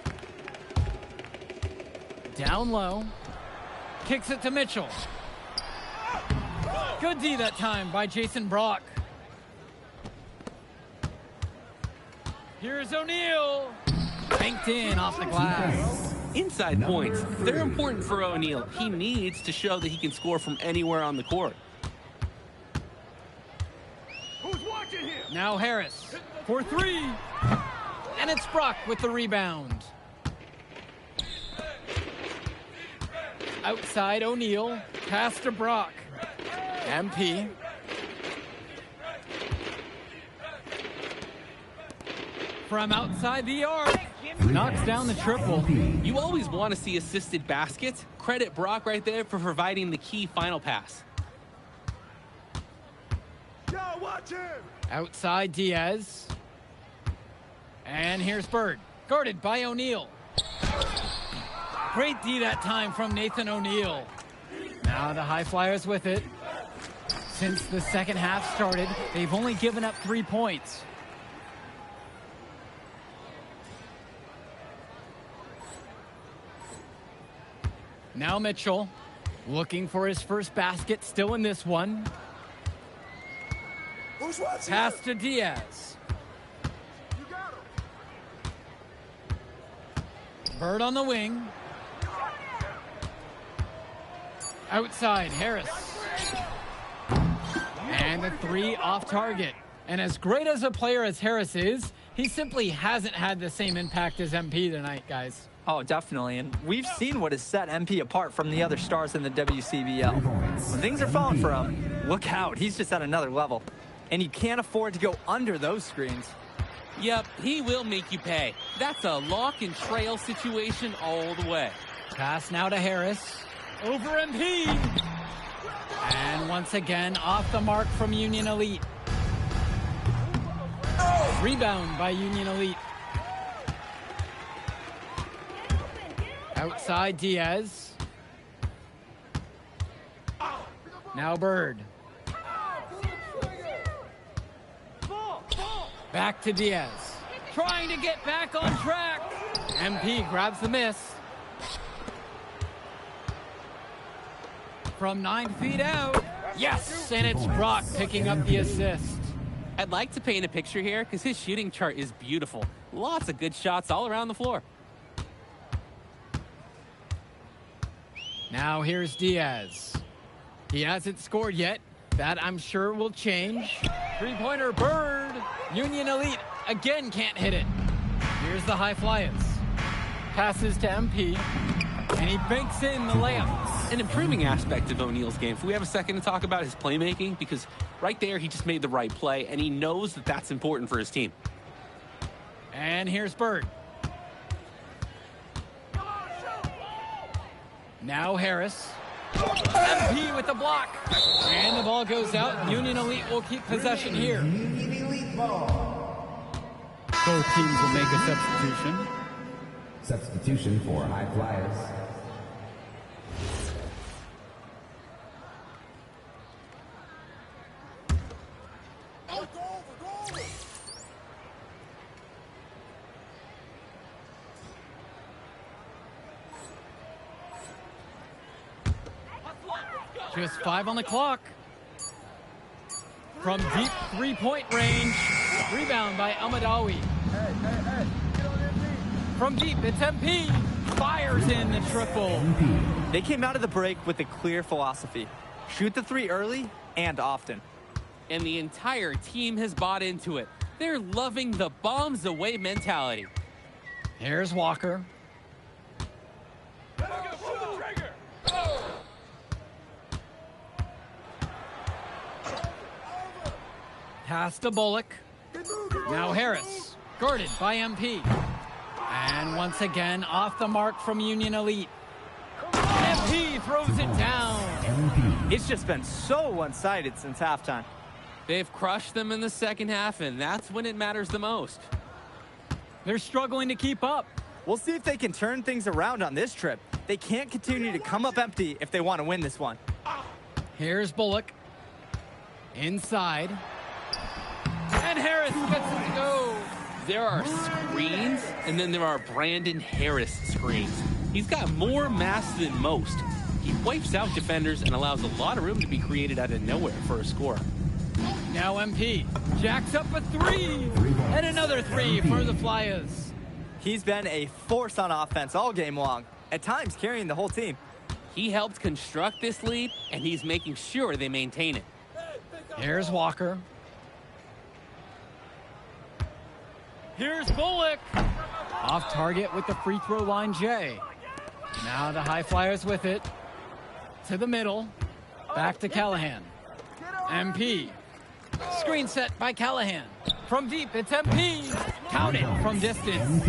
Down low. Kicks it to Mitchell. Good D that time by Jason Brock. Here's O'Neal. Banked in off the glass. Inside points, they're important for O'Neal. He needs to show that he can score from anywhere on the court. Now Harris for 3. And it's Brock with the rebound. Outside O'Neal. Pass to Brock. MP. From outside the arc. Knocks down the triple. You always want to see assisted baskets. Credit Brock right there for providing the key final pass. Yo, watch him! Outside Diaz. And here's Bird. Guarded by O'Neal. Great D that time from Nathan O'Neal. Now the High Flyers with it. Since the second half started, they've only given up 3 points. Now Mitchell, looking for his first basket, still in this one. Pass to Diaz. Bird on the wing. Outside, Harris. And the 3 off target. And as great as a player as Harris is, he simply hasn't had the same impact as MP tonight, guys. Oh, definitely. And we've seen what has set MP apart from the other stars in the WCBL. When things are falling for him, look out. He's just at another level. And you can't afford to go under those screens. Yep, he will make you pay. That's a lock and trail situation all the way. Pass now to Harris. Over MP. And once again, off the mark from Union Elite. Rebound by Union Elite. Outside Diaz. Now Bird. Back to Diaz. Trying to get back on track. MP grabs the miss. From 9 feet out. Yes, and it's Brock picking up the assist. I'd like to paint a picture here because his shooting chart is beautiful. Lots of good shots all around the floor. Now here's Diaz. He hasn't scored yet. That I'm sure will change. 3-pointer Bird. Union Elite again can't hit it. Here's the High Flyers. Passes to MP. And he banks in the layup. An improving aspect of O'Neal's game. If we have a second to talk about his playmaking, because right there he just made the right play, and he knows that that's important for his team. And here's Bird. Now Harris. MP with the block. And the ball goes out. Union Elite will keep possession here. Both teams will make a substitution. Substitution for High Flyers. Just 5 on the clock. From deep three-point range. Rebound by Amadawi. From deep, it's MP. Fires in the triple. They came out of the break with a clear philosophy. Shoot the three early and often. And the entire team has bought into it. They're loving the bombs away mentality. Here's Walker. Pass to Bullock. Now Harris, guarded by MP. And once again, off the mark from Union Elite. MP throws it down. It's just been so one-sided since halftime. They've crushed them in the second half, and that's when it matters the most. They're struggling to keep up. We'll see if they can turn things around on this trip. They can't continue to come up empty if they want to win this one. Here's Bullock. Inside. And Harris gets it to go. There are screens, and then there are Brandon Harris screens. He's got more mass than most. He wipes out defenders and allows a lot of room to be created out of nowhere for a score. Now MP jacks up a three. And another three for the Flyers. He's been a force on offense all game long, at times carrying the whole team. He helped construct this lead, and he's making sure they maintain it. Here's Walker. Here's Bullock. Off target with the free throw line, Jay. Now the High Flyers with it. To the middle. Back to Callahan. MP. Screen set by Callahan. From deep, it's MP. Count it from distance.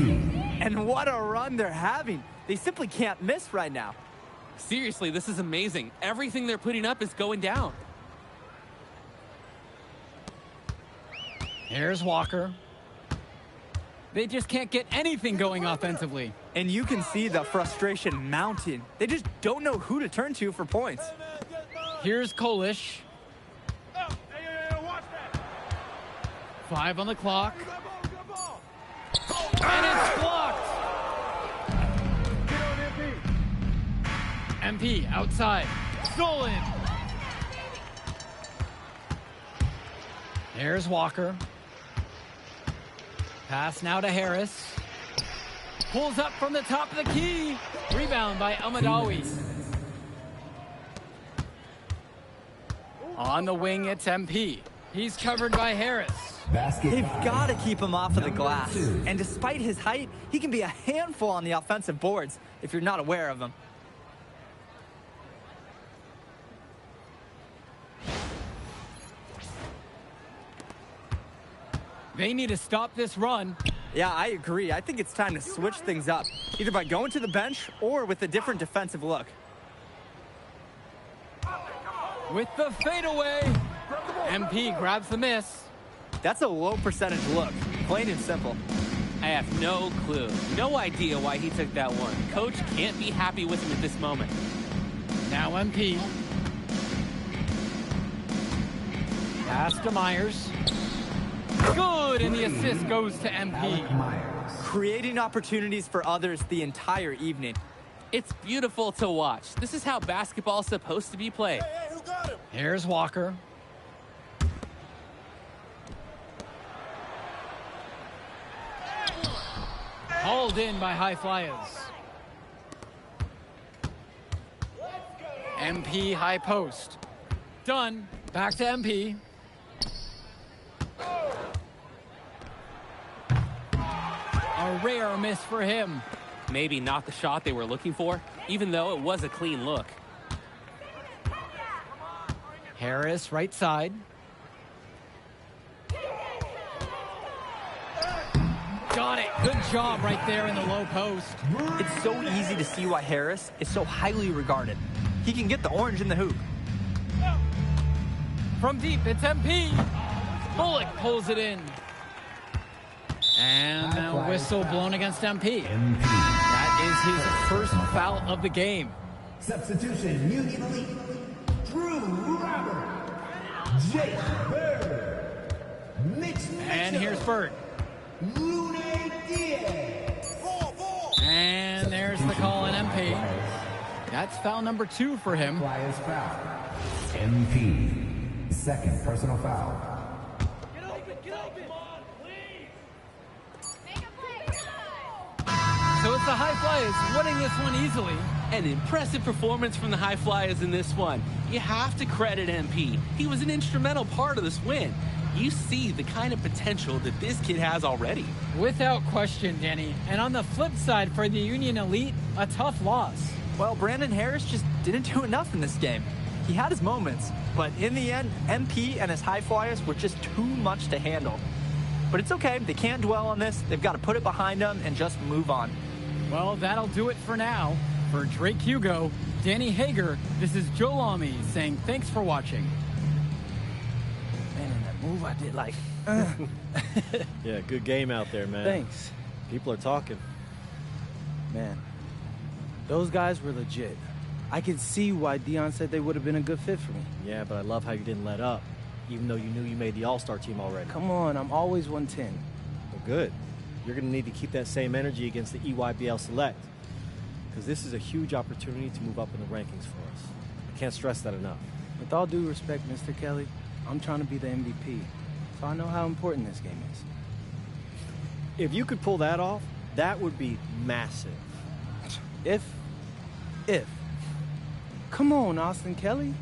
And what a run they're having. They simply can't miss right now. Seriously, this is amazing. Everything they're putting up is going down. Here's Walker. They just can't get anything going offensively. And you can see the frustration mounting. They just don't know who to turn to for points. Here's Kolish. 5 on the clock. And it's blocked. MP outside. Stolen. Here's Walker. Pass now to Harris. Pulls up from the top of the key. Rebound by Amadawi. On the wing, it's MP. He's covered by Harris. They've got to keep him off of the glass. And despite his height, he can be a handful on the offensive boards if you're not aware of him. They need to stop this run. Yeah, I agree. I think it's time to switch things up, either by going to the bench or with a different defensive look. With the fadeaway, MP grabs the miss. That's a low percentage look, plain and simple. I have no clue, no idea why he took that one. Coach can't be happy with him at this moment. Now MP. Pass to Myers. Good, and the assist goes to MP. Creating opportunities for others the entire evening. It's beautiful to watch. This is how basketball's supposed to be played. Here's Walker. Hauled in by High Flyers. MP high post. Done. Back to MP. A rare miss for him. Maybe not the shot they were looking for, even though it was a clean look. Harris, right side. Got it. Good job right there in the low post. It's so easy to see why Harris is so highly regarded. He can get the orange in the hoop. From deep, it's MP. Bullock pulls it in. And a whistle blown against MP. That is his first foul of the game. Substitution, Union Elite. Drew Robert. Jake Bird. Mitch Mitchell. And here's Bird. Lune Diaz. And there's the call in MP. That's foul number 2 for him. Flyers foul. MP. Second personal foul. So it's the High Flyers winning this one easily. An impressive performance from the High Flyers in this one. You have to credit MP. He was an instrumental part of this win. You see the kind of potential that this kid has already. Without question, Danny. And on the flip side for the Union Elite, a tough loss. Well, Brandon Harris just didn't do enough in this game. He had his moments, but in the end, MP and his High Flyers were just too much to handle. But it's okay. They can't dwell on this. They've got to put it behind them and just move on. Well, that'll do it for now. For Drake Hugo, Danny Hager, this is Joe Lamy saying thanks for watching. Man, in that move I did like... Yeah, good game out there, man. Thanks. People are talking. Man, those guys were legit. I could see why Dion said they would have been a good fit for me. Yeah, but I love how you didn't let up, even though you knew you made the All-Star team already. Come on, I'm always 110. Well, good. You're going to need to keep that same energy against the EYBL Select, because this is a huge opportunity to move up in the rankings for us. I can't stress that enough. With all due respect, Mr. Kelly, I'm trying to be the MVP, so I know how important this game is. If you could pull that off, that would be massive. If. Come on, Austin Kelly.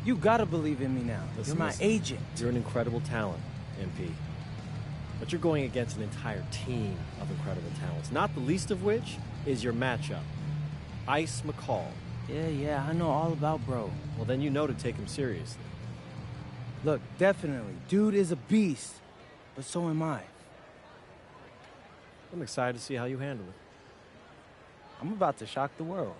You gotta believe in me now. Listen, You're my agent. You're an incredible talent, MP. But you're going against an entire team of incredible talents, not the least of which is your matchup, Ice McCall. Yeah, I know all about bro. Well, then you know to take him seriously. Look, definitely. Dude is a beast, but so am I. I'm excited to see how you handle it. I'm about to shock the world.